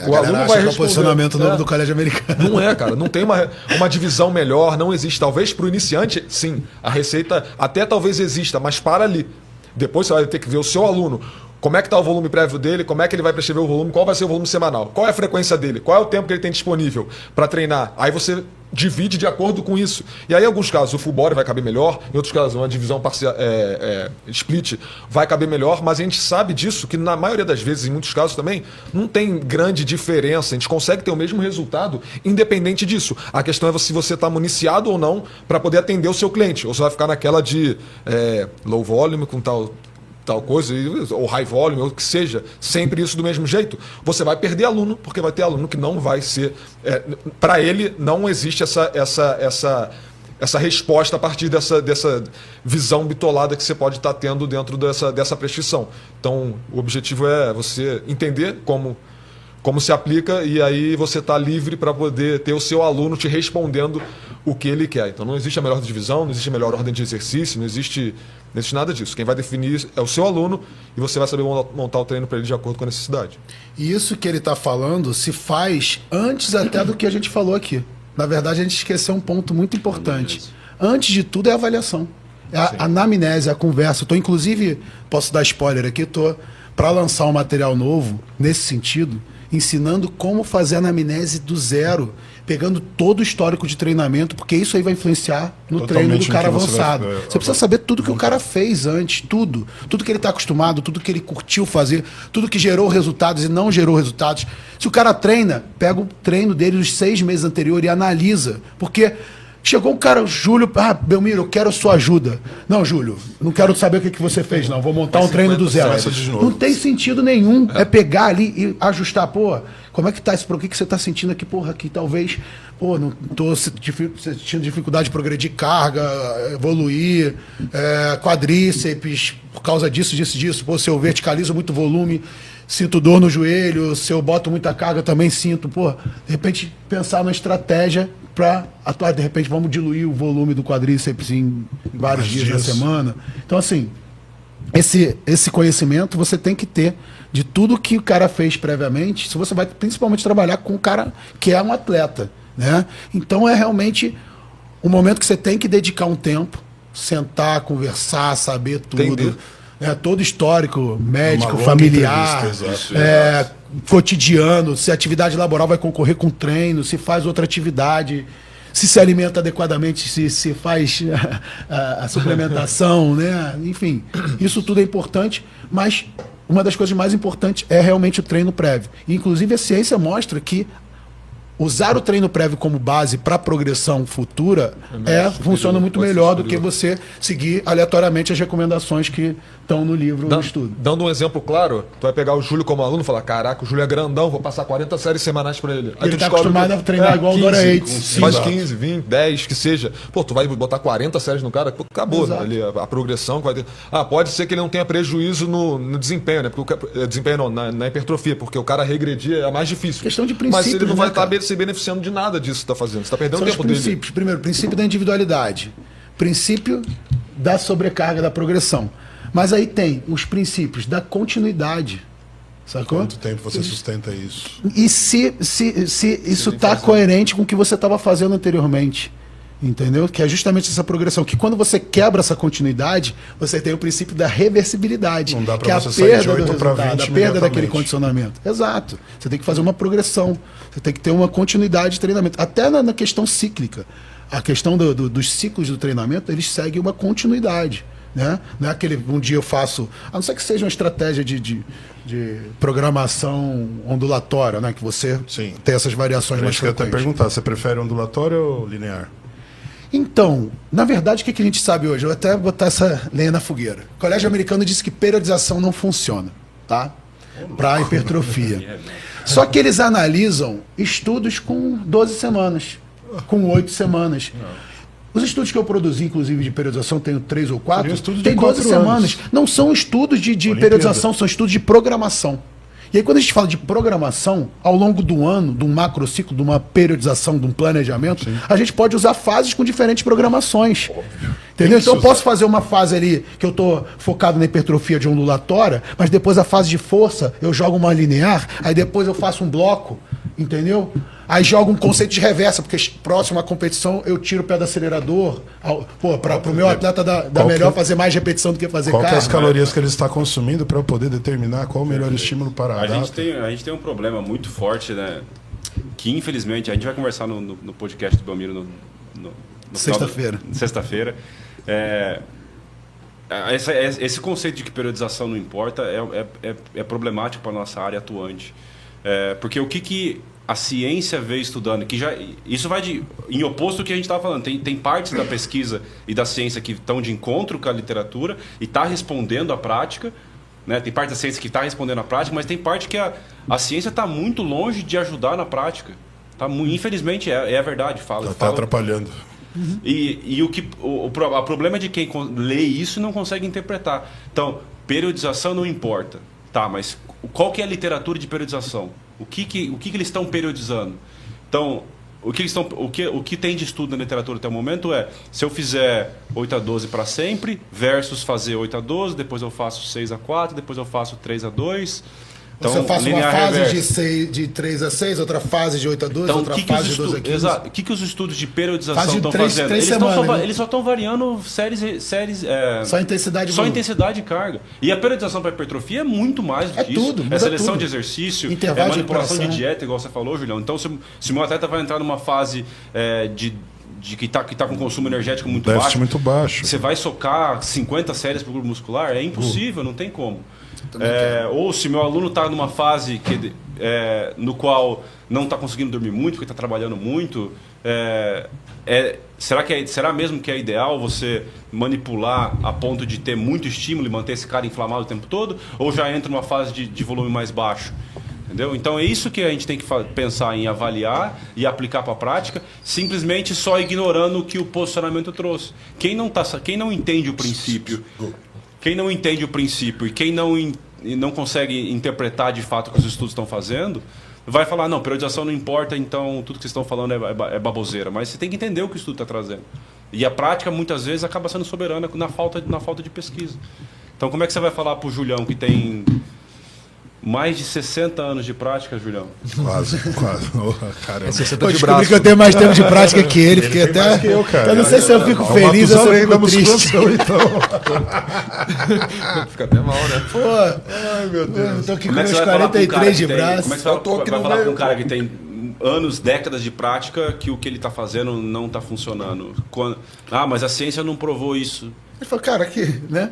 O aluno vai responder. O posicionamento novo do colégio americano. Não é, cara. Não tem uma divisão melhor, não existe. Talvez para o iniciante, sim, a receita até talvez exista, mas para ali. Depois você vai ter que ver o seu aluno. Como é que está o volume prévio dele, como é que ele vai prescrever o volume, qual vai ser o volume semanal, qual é a frequência dele, qual é o tempo que ele tem disponível para treinar. Aí você divide de acordo com isso. E aí, em alguns casos, o full body vai caber melhor, em outros casos, uma divisão parcial, split vai caber melhor, mas a gente sabe disso, que na maioria das vezes, em muitos casos também, não tem grande diferença. A gente consegue ter o mesmo resultado independente disso. A questão é se você está municiado ou não para poder atender o seu cliente. Ou você vai ficar naquela de low volume com tal coisa, ou high volume, ou o que seja, sempre isso do mesmo jeito, você vai perder aluno, porque vai ter aluno que não vai ser... para ele, não existe essa resposta a partir dessa visão bitolada que você pode estar tendo dentro dessa prescrição. Então, o objetivo é você entender como se aplica e aí você está livre para poder ter o seu aluno te respondendo o que ele quer. Então, não existe a melhor divisão, não existe a melhor ordem de exercício, não existe nada disso. Quem vai definir é o seu aluno e você vai saber montar o treino para ele de acordo com a necessidade. E isso que ele está falando se faz antes até do que a gente falou aqui. Na verdade, a gente esqueceu um ponto muito importante. Antes de tudo é a avaliação. É a anamnese, a conversa. Eu tô, inclusive, posso dar spoiler aqui, estou para lançar um material novo nesse sentido, ensinando como fazer a anamnese do zero, pegando todo o histórico de treinamento, porque isso aí vai influenciar no treino do cara avançado. Você precisa saber tudo que o cara fez antes, tudo que ele está acostumado, tudo que ele curtiu fazer, tudo que gerou resultados e não gerou resultados. Se o cara treina, pega o treino dele dos 6 meses anteriores e analisa, porque chegou um cara, Júlio, Belmiro, eu quero a sua ajuda. Não, Júlio, não quero saber o que você fez, não. Vou montar um treino do zero. Não tem sentido nenhum. É pegar ali e ajustar. Pô, como é que tá isso? O que você tá sentindo aqui? Porra, aqui talvez, não tô sentindo dificuldade de progredir carga, evoluir, quadríceps, por causa disso. Pô, se eu verticalizo muito volume, sinto dor no joelho, se eu boto muita carga, também sinto. Pô, de repente, pensar na estratégia para atuar, de repente vamos diluir o volume do quadríceps em vários dias da semana. Então, assim, esse conhecimento você tem que ter de tudo que o cara fez previamente, se você vai principalmente trabalhar com um cara que é um atleta, né? Então é realmente um momento que você tem que dedicar um tempo, sentar, conversar, saber tudo. Todo histórico, médico, familiar, cotidiano, se a atividade laboral vai concorrer com treino, se faz outra atividade, se alimenta adequadamente, se faz a suplementação, né? Enfim, isso tudo é importante, mas uma das coisas mais importantes é realmente o treino prévio. Inclusive a ciência mostra que usar o treino prévio como base para progressão futura funciona muito melhor do que você seguir aleatoriamente as recomendações que estão no livro, no estudo. Dando um exemplo claro, tu vai pegar o Júlio como aluno e falar, caraca, o Júlio é grandão, vou passar 40 séries semanais para ele. Aí ele está acostumado a treinar igual o Dora Yates. Faz 15, 20, 10, que seja. Pô, tu vai botar 40 séries no cara, acabou, né? A progressão que vai ter. Pode ser que ele não tenha prejuízo no desempenho, né? Porque desempenho não, na hipertrofia, porque o cara regredir é mais difícil. Questão de princípio. Mas ele não vai estar se beneficiando de nada disso que está fazendo. Você está perdendo São tempo os princípios. dele. Primeiro, princípio da individualidade. Princípio da sobrecarga, da progressão. Mas aí tem os princípios da continuidade. Sacou? Quanto tempo você sustenta isso? E se isso está coerente com o que você estava fazendo anteriormente. Entendeu? Que é justamente essa progressão. Que quando você quebra essa continuidade, você tem o princípio da reversibilidade. Não dá que é a perda do resultado, a perda daquele condicionamento. Exato. Você tem que fazer uma progressão. Você tem que ter uma continuidade de treinamento. Até na questão cíclica. A questão dos ciclos do treinamento, eles seguem uma continuidade. Né? Não é aquele, um dia eu faço, a não ser que seja uma estratégia de programação ondulatória, né? Que você tem essas variações mais frequentes. Eu ia até perguntar, você prefere ondulatório ou linear? Então, na verdade, o que a gente sabe hoje? Eu vou até botar essa lenha na fogueira. O Colégio Americano disse que periodização não funciona, tá? Para hipertrofia. Só que eles analisam estudos com 12 semanas, com 8 semanas. Os estudos que eu produzi, inclusive, de periodização, tenho 3 ou 4, tem 12 semanas. Não são estudos de periodização, são estudos de programação. E aí, quando a gente fala de programação, ao longo do ano, de um macrociclo, de uma periodização, de um planejamento, a gente pode usar fases com diferentes programações. Entendeu? Então eu posso fazer uma fase ali que eu tô focado na hipertrofia de ondulatória, mas depois a fase de força eu jogo uma linear, aí depois eu faço um bloco, entendeu? Aí jogo um conceito de reversa, porque próximo à competição eu tiro o pé do acelerador. Para o meu atleta dá melhor fazer mais repetição do que fazer carga. Qual que é as calorias que ele está consumindo para eu poder determinar qual o melhor estímulo para a gente tem um problema muito forte, né? Que infelizmente a gente vai conversar no podcast do Belmiro no sexta-feira. Sexta-feira. Esse conceito de que periodização não importa é problemático para a nossa área atuante. Porque o que a ciência vem estudando, isso vai em oposto ao que a gente estava falando. Tem partes da pesquisa e da ciência que estão de encontro com a literatura e está respondendo à prática. Né? Tem parte da ciência que está respondendo à prática, mas tem parte que a ciência está muito longe de ajudar na prática. Infelizmente, é a verdade. Está atrapalhando. E o problema é de quem lê isso e não consegue interpretar. Então, periodização não importa. Tá, mas qual que é a literatura de periodização? O que eles estão periodizando? Então, o que tem de estudo na literatura até o momento é se eu fizer 8-12 para sempre, versus fazer 8-12, depois eu faço 6-4, depois eu faço 3-2. Então, você faz uma fase de 3-6, outra fase de 8-12, então, outra fase de 12-15. Exato. O que os estudos de periodização estão fazendo? Eles só estão variando séries só intensidade e carga. E a periodização para hipertrofia é muito mais do que isso. Tudo, é seleção de exercício, é manipulação de dieta, igual você falou, Julião. Então, se o meu atleta vai entrar numa fase de que está com consumo energético muito baixo, você vai socar 50 séries para o grupo muscular? É impossível, não tem como. Ou se meu aluno está numa fase no qual não está conseguindo dormir muito, porque está trabalhando muito, será mesmo que é ideal você manipular a ponto de ter muito estímulo e manter esse cara inflamado o tempo todo? Ou já entra numa fase de volume mais baixo? Entendeu? Então é isso que a gente tem que pensar em avaliar e aplicar para a prática, simplesmente só ignorando o que o posicionamento trouxe. Quem não entende o princípio... Quem não entende o princípio e quem não consegue interpretar de fato o que os estudos estão fazendo, vai falar, não, periodização não importa, então tudo que vocês estão falando é baboseira. Mas você tem que entender o que o estudo está trazendo. E a prática, muitas vezes, acaba sendo soberana na falta de pesquisa. Então, como é que você vai falar para o Julião, que tem mais de 60 anos de prática, Julião? Quase. Oh, caramba. Eu descobri que eu tenho mais tempo de prática que ele. Fiquei até... que eu, cara. Eu não sei se eu fico feliz ou se eu fico triste. Então. Fica até mal, né? Pô, ai, meu Deus. Estou aqui com meus 43 de braço. Como é que você vai falar com um cara que tem anos, décadas de prática, que o que ele está fazendo não está funcionando? Mas a ciência não provou isso. Ele falou, cara, aqui, né?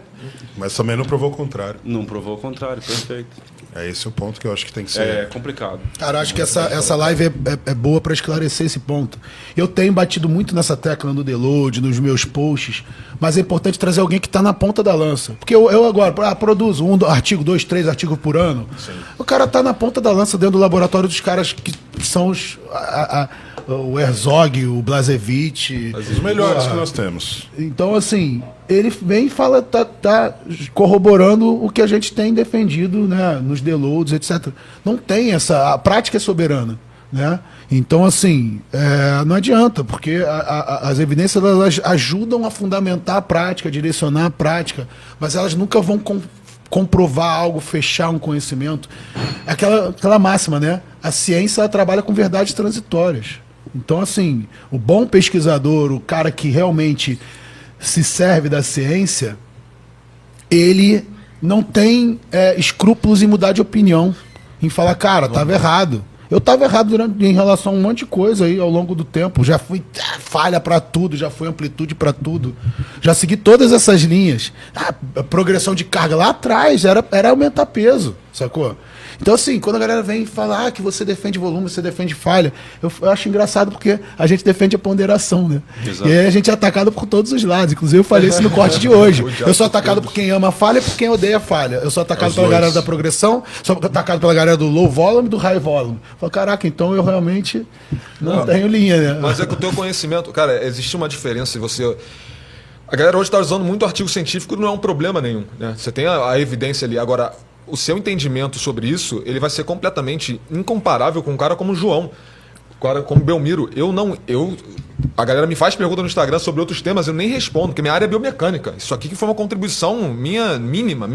Mas também não provou o contrário. Não provou o contrário, perfeito. É esse o ponto que eu acho que tem que ser. É complicado. Cara, acho que essa live é boa para esclarecer esse ponto. Eu tenho batido muito nessa tecla no Deload, nos meus posts, mas é importante trazer alguém que está na ponta da lança. Porque eu agora produzo um artigo, 2, 3 artigos por ano. Sim. O cara está na ponta da lança dentro do laboratório dos caras que são o Herzog, o Blazevich. Os melhores que nós temos. Então, assim, ele vem e fala, tá corroborando o que a gente tem defendido, né, nos deloads, etc. Não tem a prática é soberana, né? Então, assim, não adianta, porque as evidências elas ajudam a fundamentar a prática, a direcionar a prática, mas elas nunca vão comprovar algo, fechar um conhecimento. Aquela máxima, né? A ciência trabalha com verdades transitórias. Então, assim, o bom pesquisador, o cara que realmente se serve da ciência, ele não tem escrúpulos em mudar de opinião, em falar, cara, estava errado. Eu estava errado em relação a um monte de coisa aí ao longo do tempo. Já fui falha para tudo, já fui amplitude para tudo. Já segui todas essas linhas. A progressão de carga lá atrás era aumentar peso, sacou? Então, assim, quando a galera vem falar que você defende volume, você defende falha, eu acho engraçado porque a gente defende a ponderação, né? Exato. E aí a gente é atacado por todos os lados. Inclusive, eu falei isso no corte de hoje. Eu sou atacado por quem ama a falha e por quem odeia a falha. Eu sou atacado pela galera da progressão, sou atacado pela galera do low volume e do high volume. Eu falo, caraca, então eu realmente não tenho linha, né? Mas é que o teu conhecimento... Cara, existe uma diferença se você... A galera hoje está usando muito artigo científico, não é um problema nenhum, né? Você tem a evidência ali. Agora... O seu entendimento sobre isso, ele vai ser completamente incomparável com um cara como o João, um cara como o Belmiro. A galera me faz pergunta no Instagram sobre outros temas, eu nem respondo, porque minha área é biomecânica. Isso aqui que foi uma contribuição minha mínima.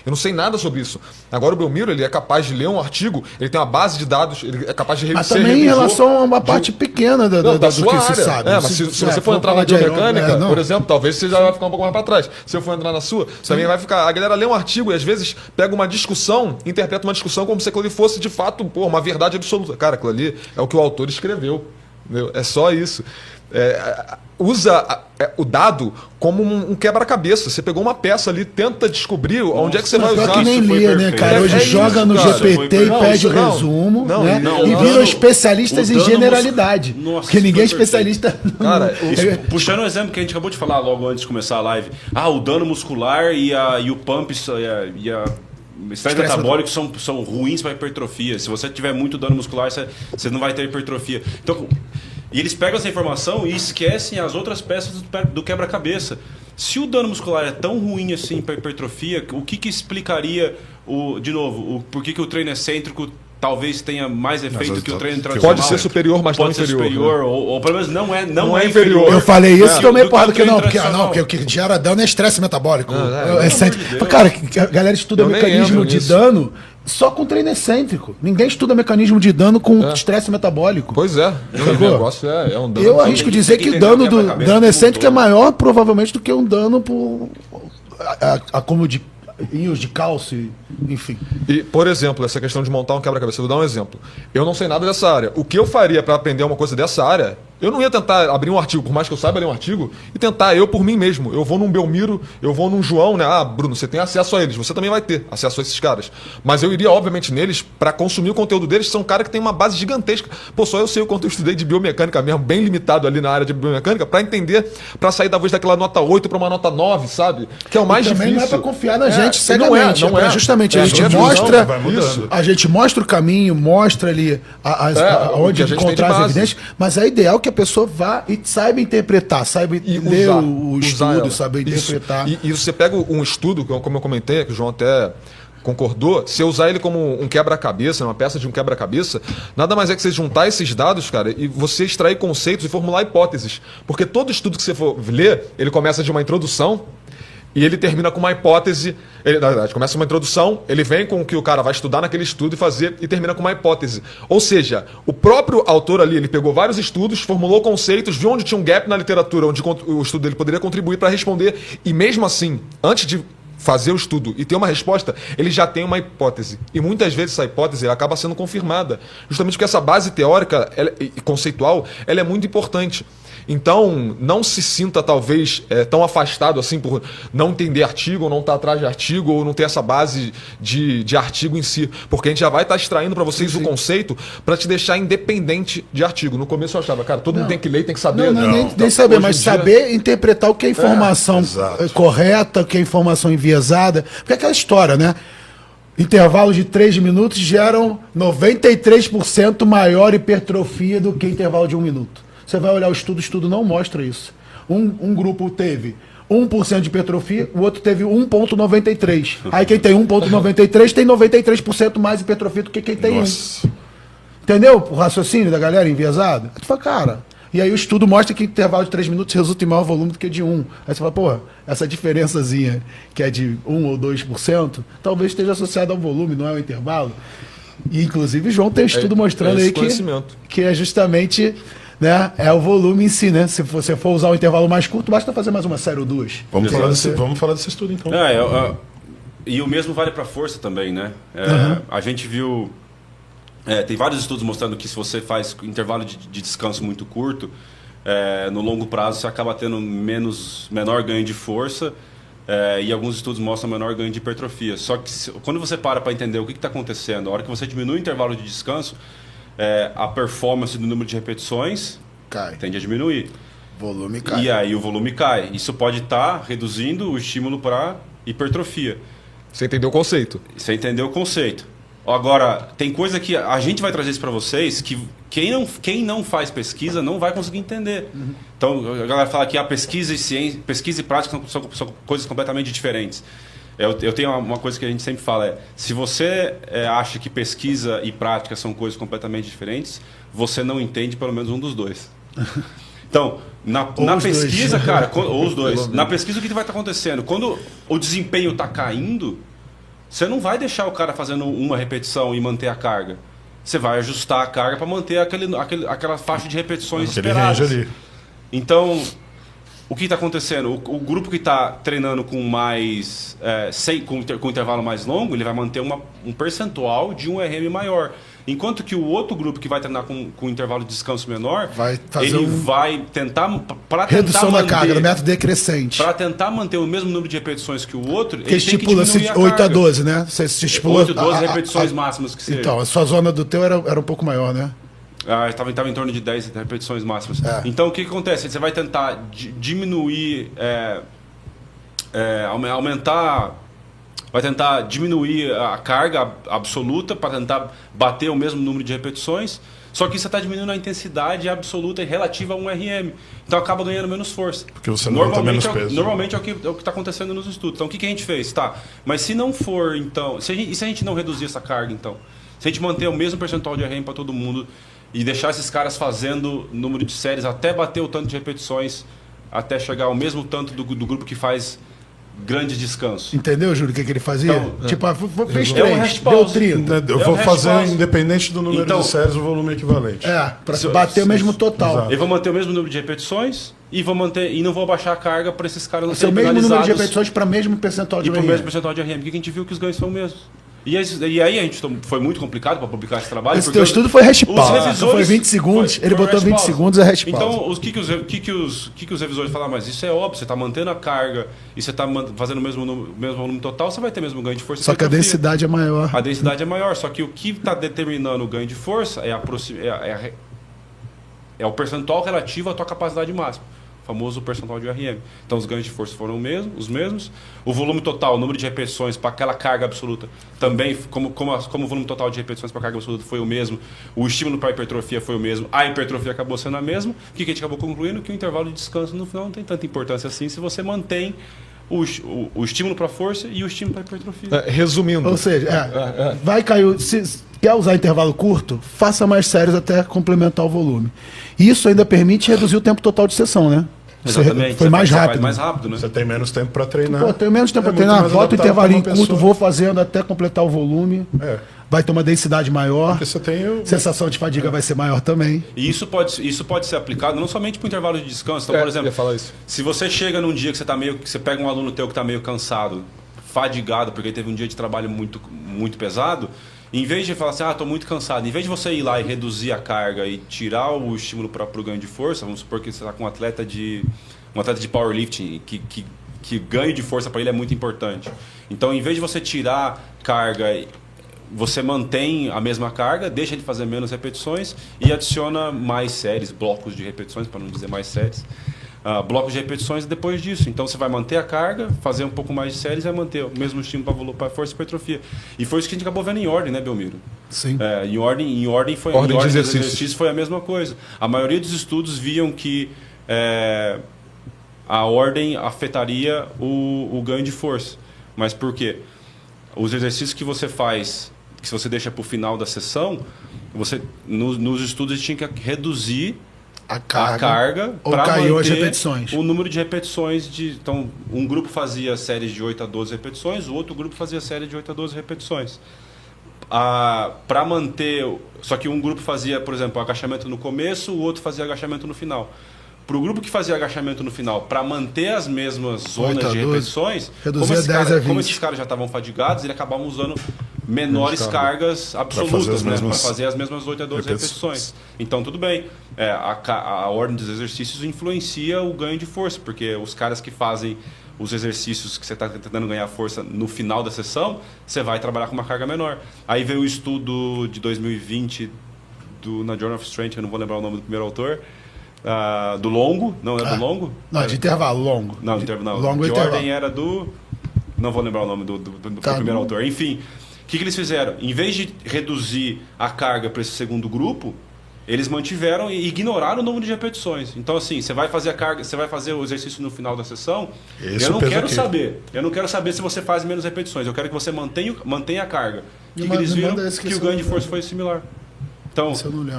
Eu não sei nada sobre isso. Agora o Belmiro, ele é capaz de ler um artigo, ele tem uma base de dados, ele é capaz de revisar. Mas também em relação a uma parte pequena da sua que área. se sabe. Mas se você for entrar na biomecânica, por exemplo, talvez você já vai ficar um pouco mais para trás. Se eu for entrar na sua, também vai ficar... A galera lê um artigo e às vezes pega uma discussão, interpreta uma discussão como se aquilo ali fosse de fato uma verdade absoluta. Cara, aquilo ali é o que o autor escreveu. Entendeu? É só isso. Usa o dado como um quebra-cabeça. Você pegou uma peça ali, tenta descobrir onde é que você vai usar. Que nem lia, né, cara? Hoje joga no GPT e pede o resumo, né? E viram especialistas em generalidade. Porque ninguém é especialista. Cara, puxando o exemplo que a gente acabou de falar logo antes de começar a live. O dano muscular e o pump e a estresse metabólico são ruins para hipertrofia. Se você tiver muito dano muscular, você não vai ter hipertrofia. Então, e eles pegam essa informação e esquecem as outras peças do quebra-cabeça. Se o dano muscular é tão ruim assim para hipertrofia, o que explicaria, por que o treino excêntrico talvez tenha mais efeito que o treino tradicional? Pode ser superior, mas não inferior. Pode ser superior, né? ou pelo menos não é inferior. Eu falei isso e tomei porrada que porque o que gera dano é estresse metabólico. Cara, a galera estuda mecanismo de dano só com treino excêntrico. Ninguém estuda mecanismo de dano com estresse metabólico. Pois é. O negócio é um dano. Eu arrisco dizer que o dano excêntrico é maior, provavelmente, do que um dano por acúmulo de íons de cálcio, enfim. E, por exemplo, essa questão de montar um quebra-cabeça, eu vou dar um exemplo. Eu não sei nada dessa área. O que eu faria para aprender uma coisa dessa área, eu não ia tentar abrir um artigo, por mais que eu saiba ler um artigo, e tentar eu por mim mesmo. Eu vou num Belmiro, eu vou num João, né? Bruno, você tem acesso a eles, você também vai ter acesso a esses caras. Mas eu iria, obviamente, neles para consumir o conteúdo deles, que são caras que têm uma base gigantesca. Só eu sei o quanto eu estudei de biomecânica mesmo, bem limitado ali na área de biomecânica, para entender, para sair talvez daquela nota 8 para uma nota 9, sabe? Que é o mais difícil. Também não é para confiar na gente cegamente. Não é. Justamente, a gente mostra o caminho, mostra ali onde encontrar as evidências, mas é ideal que a pessoa vá e saiba interpretar, saiba ler o estudo, saiba interpretar. E você pega um estudo, como eu comentei, que o João até concordou, se eu usar ele como um quebra-cabeça, uma peça de um quebra-cabeça, nada mais é que você juntar esses dados, cara, e você extrair conceitos e formular hipóteses. Porque todo estudo que você for ler, ele começa de uma introdução e ele termina com uma hipótese. Na verdade, começa uma introdução, ele vem com o que o cara vai estudar naquele estudo e fazer, e termina com uma hipótese. Ou seja, o próprio autor ali, ele pegou vários estudos, formulou conceitos, viu onde tinha um gap na literatura, onde o estudo dele poderia contribuir para responder, e mesmo assim, antes de fazer o estudo e ter uma resposta, ele já tem uma hipótese. E muitas vezes essa hipótese acaba sendo confirmada. Justamente porque essa base teórica e conceitual ela é muito importante. Então, não se sinta, talvez, tão afastado assim por não entender artigo, ou não estar atrás de artigo, ou não ter essa base de artigo em si. Porque a gente já vai estar extraindo para vocês o conceito para te deixar independente de artigo. No começo eu achava, cara, todo mundo tem que ler, tem que saber. Nem saber, mas saber interpretar o que é informação correta, o que é informação enviesada. Porque é aquela história, né? Intervalos de 3 minutos geram 93% maior hipertrofia do que intervalo de 1 minuto. Você vai olhar o estudo não mostra isso. Um grupo teve 1% de hipertrofia, o outro teve 1,93. Aí quem tem 1,93 tem 93% mais hipertrofia do que quem tem 1. Entendeu o raciocínio da galera enviesado? Aí tu fala, cara... E aí o estudo mostra que intervalo de 3 minutos resulta em maior volume do que de 1. Aí você fala, pô, essa diferençazinha que é de 1 ou 2%, talvez esteja associada ao volume, não é ao intervalo. E inclusive o João tem um estudo mostrando aí que é justamente... Né? É o volume em si, né? Se você for usar um intervalo mais curto, basta fazer mais uma série ou duas. Vamos falar desse estudo, então. E o mesmo vale para força também, né? A gente viu... tem vários estudos mostrando que se você faz intervalo de descanso muito curto, no longo prazo você acaba tendo menor ganho de força, e alguns estudos mostram menor ganho de hipertrofia. Só que quando você para entender o que está acontecendo, a hora que você diminui o intervalo de descanso, a performance do número de repetições tende a diminuir. Volume cai. E aí o volume cai. Isso pode estar reduzindo o estímulo para hipertrofia. Você entendeu o conceito? Você entendeu o conceito. Agora, tem coisa que a gente vai trazer isso para vocês que quem não faz pesquisa não vai conseguir entender. Então, a galera fala que a pesquisa e prática são coisas completamente diferentes. Eu tenho uma coisa que a gente sempre fala, se você acha que pesquisa e prática são coisas completamente diferentes, você não entende pelo menos um dos dois. Então, na pesquisa, cara, ou os dois, na pesquisa o que vai estar acontecendo? Quando o desempenho está caindo, você não vai deixar o cara fazendo uma repetição e manter a carga. Você vai ajustar a carga para manter aquela faixa de repetições esperadas. Ali. Então, o que está acontecendo? O grupo que está treinando com mais com intervalo mais longo, ele vai manter um percentual de um RM maior. Enquanto que o outro grupo que vai treinar com intervalo de descanso menor, vai tentar redução da carga, do método decrescente. Para tentar manter o mesmo número de repetições que o outro, ele estipula-se 8 a 12, né? Você estipula 8 a 12 repetições máximas que seja. Então, a sua zona do teu era um pouco maior, né? Estava em torno de 10 repetições máximas. Então, o que acontece? Você vai tentar diminuir, aumentar... Vai tentar diminuir a carga absoluta para tentar bater o mesmo número de repetições, só que você está diminuindo a intensidade absoluta relativa a um RM. Então acaba ganhando menos força. Porque você não menos peso. Normalmente é o que está acontecendo nos estudos. Então o que a gente fez? Tá, mas se não for, então... E se a gente não reduzir essa carga, então? Se a gente manter o mesmo percentual de RM para todo mundo e deixar esses caras fazendo número de séries até bater o tanto de repetições, até chegar ao mesmo tanto do grupo que faz... grande descanso. Entendeu, Júlio, o que ele fazia? Então, tipo, fez 3, deu 30. Eu vou fazer, independente do número de séries, o volume equivalente. Para bater o mesmo total. Exato. Eu vou manter o mesmo número de repetições e não vou abaixar a carga para esses caras não serem penalizados. O mesmo número de repetições para o mesmo percentual de RM. E para o mesmo percentual de RM, porque a gente viu que os ganhos são os mesmos. E aí a gente foi muito complicado para publicar esse trabalho. Esse teu estudo foi hash-pause. Foi 20 segundos, ele botou 20 segundos a hash-pause. Então, o que os revisores falaram? Mas isso é óbvio, você está mantendo a carga e você está fazendo o mesmo volume total, você vai ter o mesmo ganho de força. Só que a densidade é maior. A densidade é maior, só que o que está determinando o ganho de força é o percentual relativo à tua capacidade máxima. O famoso percentual de RM. Então os ganhos de força foram os mesmos. O volume total, o número de repetições para aquela carga absoluta, também, como o volume total de repetições para carga absoluta foi o mesmo. O estímulo para a hipertrofia foi o mesmo. A hipertrofia acabou sendo a mesma. O que a gente acabou concluindo? Que o intervalo de descanso no final não tem tanta importância assim se você mantém o estímulo para a força e o estímulo para a hipertrofia. Resumindo. Ou seja, vai cair... Se quer usar intervalo curto, faça mais séries até complementar o volume. Isso ainda permite reduzir o tempo total de sessão, né? Exatamente. Foi mais rápido. Né? Você tem menos tempo para treinar. Pô, tenho menos tempo para treinar. Bota o intervalinho curto, vou fazendo até completar o volume. Vai ter uma densidade maior. Porque você tem sensação de fadiga vai ser maior também. E isso pode ser aplicado não somente para o intervalo de descanso. Então, por exemplo, se você chega num dia que você pega um aluno teu que está meio cansado, fadigado, porque teve um dia de trabalho muito, muito pesado, em vez de falar assim, estou muito cansado, em vez de você ir lá e reduzir a carga e tirar o estímulo para o ganho de força, vamos supor que você está com um atleta de powerlifting, que ganho de força para ele é muito importante. Então, em vez de você tirar carga, você mantém a mesma carga, deixa ele fazer menos repetições e adiciona mais séries, blocos de repetições, para não dizer mais séries. Blocos de repetições depois disso. Então você vai manter a carga, fazer um pouco mais de séries e vai manter o mesmo estímulo para força e hipertrofia. E foi isso que a gente acabou vendo em ordem, né, Belmiro? Sim. Em ordem de exercício foi a mesma coisa. A maioria dos estudos viam que a ordem afetaria o ganho de força. Mas por quê? Os exercícios que você faz, que se você deixa para o final da sessão, nos estudos tinha que reduzir a carga para manter as repetições. O número de repetições. Então, um grupo fazia séries de 8 a 12 repetições, o outro grupo fazia série de 8 a 12 repetições. Para manter... Só que um grupo fazia, por exemplo, agachamento no começo, o outro fazia agachamento no final. Para o grupo que fazia agachamento no final, para manter as mesmas zonas de repetições, como esses caras já estavam fadigados, eles acabavam usando menores cargas absolutas, para fazer as mesmas 8 a 12 repetições. Então, tudo bem. A ordem dos exercícios influencia o ganho de força, porque os caras que fazem os exercícios que você está tentando ganhar força no final da sessão, você vai trabalhar com uma carga menor. Aí veio o estudo de 2020 na Journal of Strength, eu não vou lembrar o nome do primeiro autor, do longo, não é do longo? Não, de intervalo, longo. Não, de intervalo. Longo de ordem era do... Não vou lembrar o nome do primeiro autor. Enfim, o que eles fizeram? Em vez de reduzir a carga para esse segundo grupo, eles mantiveram e ignoraram o número de repetições. Então, assim, você vai fazer a carga, você vai fazer o exercício no final da sessão. Eu não quero saber se você faz menos repetições. Eu quero que você mantenha a carga. O que eles viram? Que o ganho de força foi similar. Então,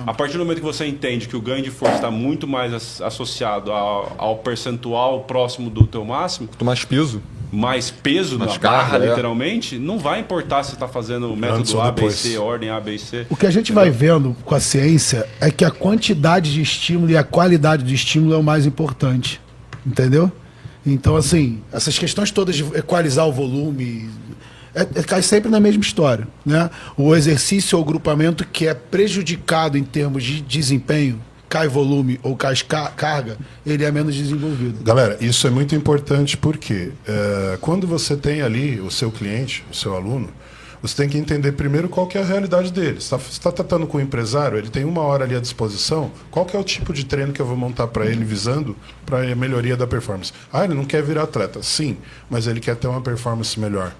a partir do momento que você entende que o ganho de força está muito mais associado ao percentual próximo do teu máximo... Quanto mais peso. Mais peso na barra, literalmente, não vai importar se você está fazendo o método A, B, C, ordem A, B, C. O que a gente vai vendo com a ciência é que a quantidade de estímulo e a qualidade do estímulo é o mais importante. Entendeu? Então, assim, essas questões todas de equalizar o volume... cai sempre na mesma história, né? O exercício ou grupamento que é prejudicado em termos de desempenho, cai volume ou cai carga, ele é menos desenvolvido. Galera, isso é muito importante porque quando você tem ali o seu cliente, o seu aluno, você tem que entender primeiro qual que é a realidade dele. Você está tratando com o empresário, ele tem 1 hora ali à disposição, qual que é o tipo de treino que eu vou montar para ele visando para a melhoria da performance? Ele não quer virar atleta, sim, mas ele quer ter uma performance melhor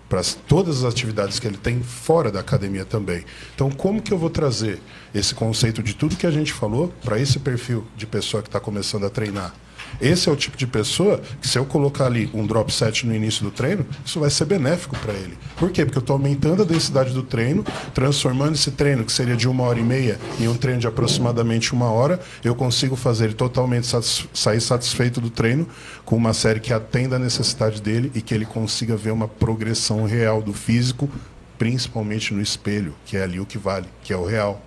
para todas as atividades que ele tem fora da academia também. Então, como que eu vou trazer esse conceito de tudo que a gente falou para esse perfil de pessoa que está começando a treinar? Esse é o tipo de pessoa que, se eu colocar ali um drop set no início do treino, isso vai ser benéfico para ele. Por quê? Porque eu estou aumentando a densidade do treino, transformando esse treino, que seria de 1h30, em um treino de aproximadamente 1 hora, eu consigo fazer ele totalmente sair satisfeito do treino, com uma série que atenda a necessidade dele e que ele consiga ver uma progressão real do físico, principalmente no espelho, que é ali o que vale, que é o real.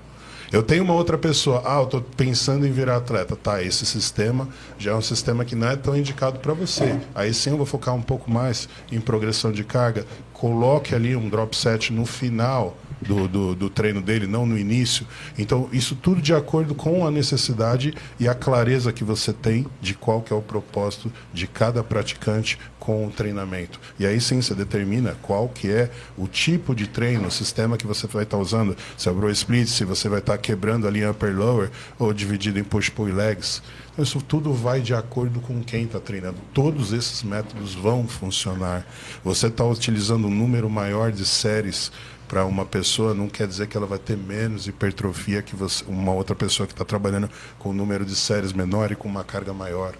Eu tenho uma outra pessoa, eu estou pensando em virar atleta. Tá, esse sistema já é um sistema que não é tão indicado para você. Aí sim eu vou focar um pouco mais em progressão de carga. Coloque ali um drop set no final do treino dele, não no início. Então, isso tudo de acordo com a necessidade e a clareza que você tem de qual que é o propósito de cada praticante com o treinamento. E aí sim você determina qual que é o tipo de treino, o sistema que você vai estar usando. Se é o bro split, se você vai estar quebrando ali upper lower ou dividido em push pull legs. Então, isso tudo vai de acordo com quem está treinando. Todos esses métodos vão funcionar. Você está utilizando um número maior de séries para uma pessoa, não quer dizer que ela vai ter menos hipertrofia que uma outra pessoa que está trabalhando com um número de séries menor e com uma carga maior.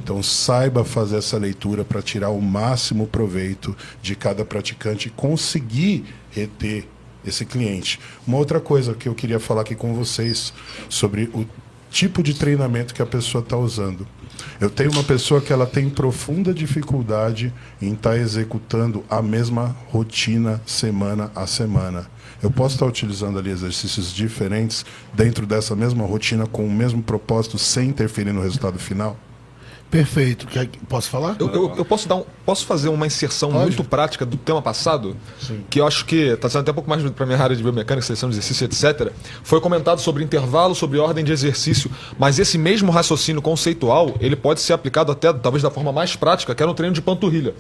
Então, saiba fazer essa leitura para tirar o máximo proveito de cada praticante e conseguir reter esse cliente. Uma outra coisa que eu queria falar aqui com vocês sobre o tipo de treinamento que a pessoa está usando. Eu tenho uma pessoa que ela tem profunda dificuldade em estar executando a mesma rotina semana a semana. Eu posso estar utilizando ali exercícios diferentes dentro dessa mesma rotina com o mesmo propósito sem interferir no resultado final? Perfeito. Posso falar? Eu posso fazer uma inserção muito prática do tema passado? Sim. Que eu acho que está sendo até um pouco mais para a minha área de biomecânica, seleção de exercício, etc. Foi comentado sobre intervalo, sobre ordem de exercício, mas esse mesmo raciocínio conceitual, ele pode ser aplicado até, talvez, da forma mais prática, que é no treino de panturrilha.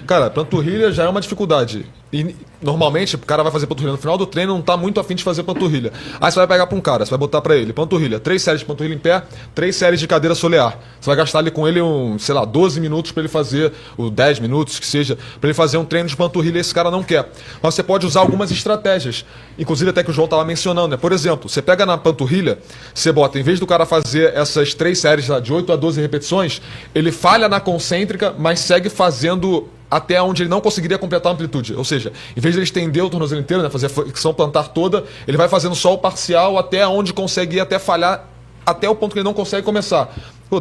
Cara, panturrilha já é uma dificuldade. E normalmente o cara vai fazer panturrilha no final do treino, não está muito afim de fazer panturrilha. Aí você vai pegar para um cara, você vai botar para ele panturrilha, 3 séries de panturrilha em pé, 3 séries de cadeira solear. Você vai gastar ali com ele 12 minutos para ele fazer, ou 10 minutos que seja, para ele fazer um treino de panturrilha, esse cara não quer. Mas você pode usar algumas estratégias, inclusive até que o João estava mencionando, né? Por exemplo, você pega na panturrilha, você bota, em vez do cara fazer essas 3 séries de 8 a 12 repetições, ele falha na concêntrica, mas segue fazendo até onde ele não conseguiria completar a amplitude. Ou seja, em vez de ele estender o tornozelo inteiro, né, fazer a flexão plantar toda, ele vai fazendo só o parcial até onde consegue ir, até falhar, até o ponto que ele não consegue começar.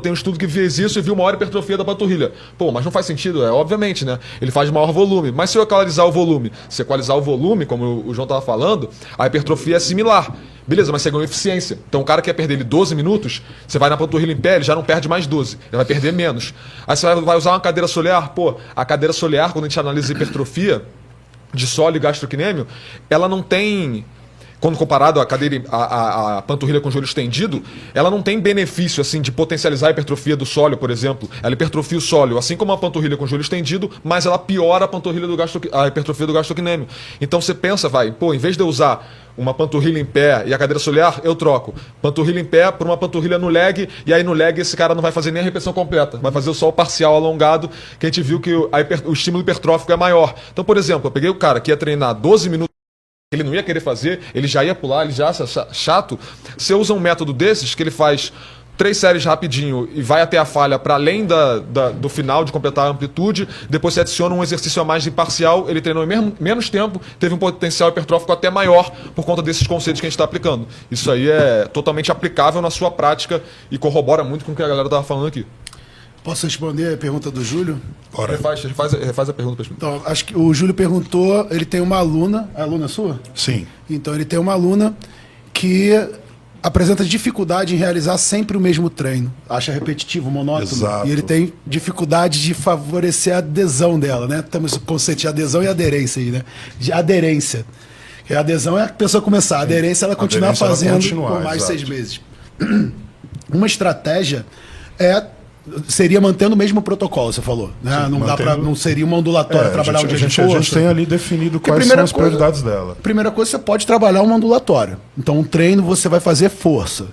Tem um estudo que fez isso e viu maior hipertrofia da panturrilha. Mas não faz sentido, obviamente, né? Ele faz maior volume. Mas se eu equalizar o volume, como o João estava falando, a hipertrofia é similar. Beleza, mas você ganhou eficiência. Então o cara quer perder ele 12 minutos, você vai na panturrilha em pé, ele já não perde mais 12. Ele vai perder menos. Aí você vai usar uma cadeira solear. A cadeira solear, quando a gente analisa a hipertrofia de sólio e gastrocnêmio, ela não tem... Quando comparado a panturrilha com o joelho estendido, ela não tem benefício assim de potencializar a hipertrofia do sólio, por exemplo. Ela hipertrofia o sólio, assim como a panturrilha com o joelho estendido, mas ela piora a hipertrofia do gastrocnêmio. Então você pensa, em vez de eu usar uma panturrilha em pé e a cadeira solear, eu troco panturrilha em pé por uma panturrilha no leg, e aí no leg esse cara não vai fazer nem a repetição completa, vai fazer só o parcial alongado, que a gente viu que o estímulo hipertrófico é maior. Então, por exemplo, eu peguei o cara que ia treinar 12 minutos, ele não ia querer fazer, ele já ia pular, ele já acha chato. Você usa um método desses que ele faz 3 séries rapidinho e vai até a falha para além do final de completar a amplitude, depois você adiciona um exercício a mais de parcial, ele treinou em menos tempo, teve um potencial hipertrófico até maior por conta desses conceitos que a gente está aplicando. Isso aí é totalmente aplicável na sua prática e corrobora muito com o que a galera estava falando aqui. Posso responder a pergunta do Júlio? Refaz a pergunta. Então, acho que o Júlio perguntou, ele tem uma aluna, a aluna sua? Sim. Então ele tem uma aluna que apresenta dificuldade em realizar sempre o mesmo treino. Acha repetitivo, monótono. Exato. E ele tem dificuldade de favorecer a adesão dela, né? Temos o conceito de adesão e aderência aí, né? De aderência. Porque a adesão é a pessoa começar. A aderência ela continuar fazendo por mais de 6 meses. Uma estratégia seria mantendo o mesmo protocolo, você falou. Né? Sim, não seria uma ondulatória trabalhar um dia de força. A gente tem ali definido quais são as prioridades dela. Primeira coisa, você pode trabalhar uma ondulatória. Então, um treino você vai fazer força.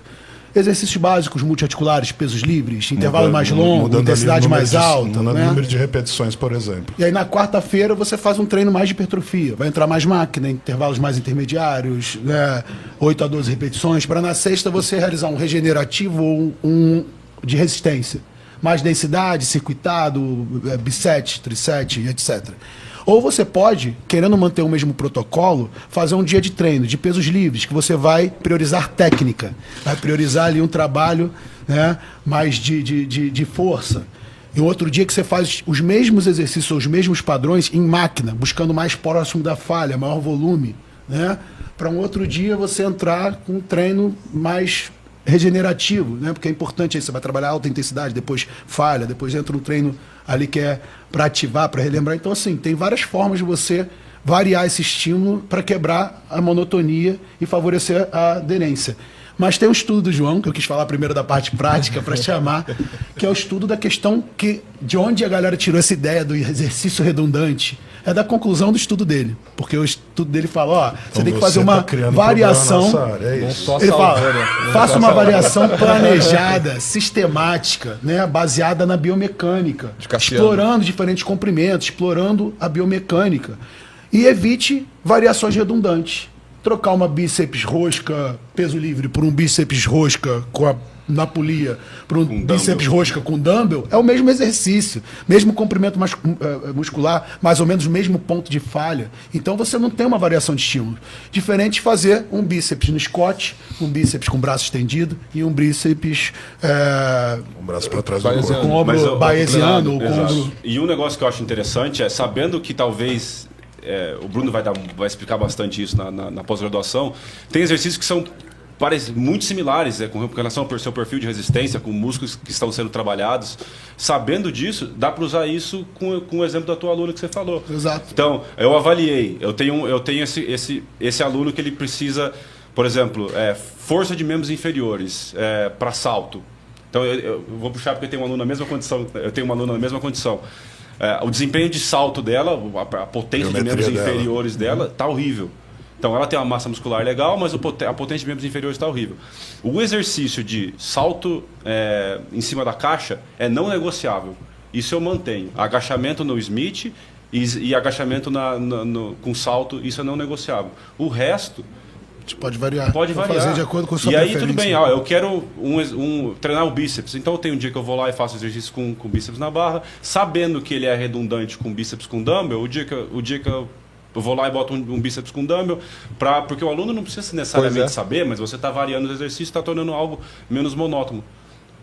Exercícios básicos, multiarticulares, pesos livres, intervalo mais longo, intensidade mais alta. Né? Número de repetições, por exemplo. E aí, na quarta-feira, você faz um treino mais de hipertrofia. Vai entrar mais máquina, intervalos mais intermediários, né? 8 a 12 repetições. Para na sexta, você realizar um regenerativo ou um de resistência. Mais densidade, circuitado, bisete, trisete, etc. Ou você pode, querendo manter o mesmo protocolo, fazer um dia de treino de pesos livres, que você vai priorizar técnica, vai priorizar ali um trabalho, né, mais de força. E outro dia que você faz os mesmos exercícios, os mesmos padrões em máquina, buscando mais próximo da falha, maior volume, né? Para um outro dia você entrar com um treino mais regenerativo, né? Porque é importante aí, você vai trabalhar alta intensidade, depois falha, depois entra um treino ali que é para ativar, para relembrar. Então, assim, tem várias formas de você variar esse estímulo para quebrar a monotonia e favorecer a aderência. Mas tem um estudo do João, que eu quis falar primeiro da parte prática para chamar, que é o estudo da questão de onde a galera tirou essa ideia do exercício redundante. É da conclusão do estudo dele. Porque o estudo dele fala, você tem que fazer uma variação. Ele fala, faça uma variação planejada, sistemática, né, baseada na biomecânica, explorando diferentes comprimentos, explorando a biomecânica. E evite variações redundantes. Trocar uma bíceps rosca peso livre por um bíceps rosca na polia, por um bíceps rosca com dumbbell, é o mesmo exercício, mesmo comprimento muscular, mais ou menos o mesmo ponto de falha. Então você não tem uma variação de estímulo. Diferente de fazer um bíceps no Scott, um bíceps com braço estendido e um bíceps um braço para trás do corpo. Com ombro bayesiano. E um negócio que eu acho interessante é, sabendo que talvez o Bruno vai explicar bastante isso na pós-graduação, tem exercícios que são muito similares, com relação ao seu perfil de resistência, com músculos que estão sendo trabalhados. Sabendo disso, dá para usar isso com o exemplo da tua aluna que você falou. Exato. Então, eu avaliei, eu tenho esse aluno que ele precisa, por exemplo, força de membros inferiores para salto. Então, eu vou puxar porque eu tenho uma aluna na mesma condição. O desempenho de salto dela, a potência de membros inferiores dela está horrível. Então ela tem uma massa muscular legal, mas a potência de membros inferiores está horrível. O exercício de salto em cima da caixa é não negociável. Isso eu mantenho. Agachamento no Smith e agachamento com salto, isso é não negociável. O resto pode variar. Fazer de acordo com a sua preferência. E aí tudo bem, eu quero treinar o bíceps. Então tem um dia que eu vou lá e faço exercício com bíceps na barra, sabendo que ele é redundante com bíceps com dumbbell. O dia que eu vou lá e boto um bíceps com dumbbell, porque o aluno não precisa necessariamente saber, mas você está variando os exercícios, está tornando algo menos monótono.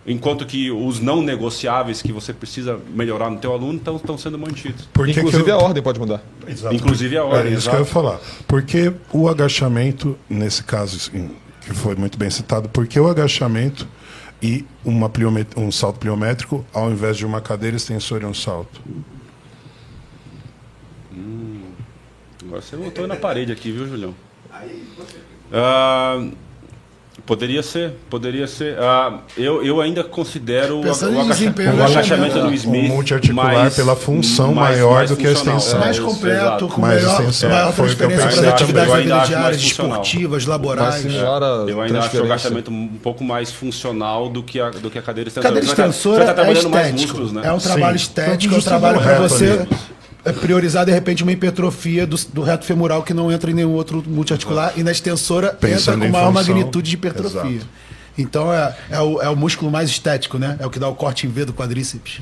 Enquanto que os não negociáveis que você precisa melhorar no teu aluno estão sendo mantidos. Inclusive a ordem pode mudar. Exato. Inclusive a ordem. É isso que eu ia falar. Porque o agachamento, nesse caso, que foi muito bem citado, porque o agachamento e um salto pliométrico, ao invés de uma cadeira extensora e um salto? Agora você voltou na parede aqui, viu, Julião? Poderia ser. Eu ainda considero o agachamento do Smith o multiarticular pela função maior do que a extensão. Mais completo, com mais maior transferência das atividades intermediárias, esportivas, laborais. Eu ainda acho o agachamento um pouco mais funcional do que a cadeira extensora. Cadeira extensora é estético, né? É um trabalho estético, é um trabalho para você priorizar, de repente, uma hipertrofia do reto femoral que não entra em nenhum outro multiarticular e na extensora entra com maior magnitude de hipertrofia. Exato. Então é o músculo mais estético, né? É o que dá o corte em V do quadríceps.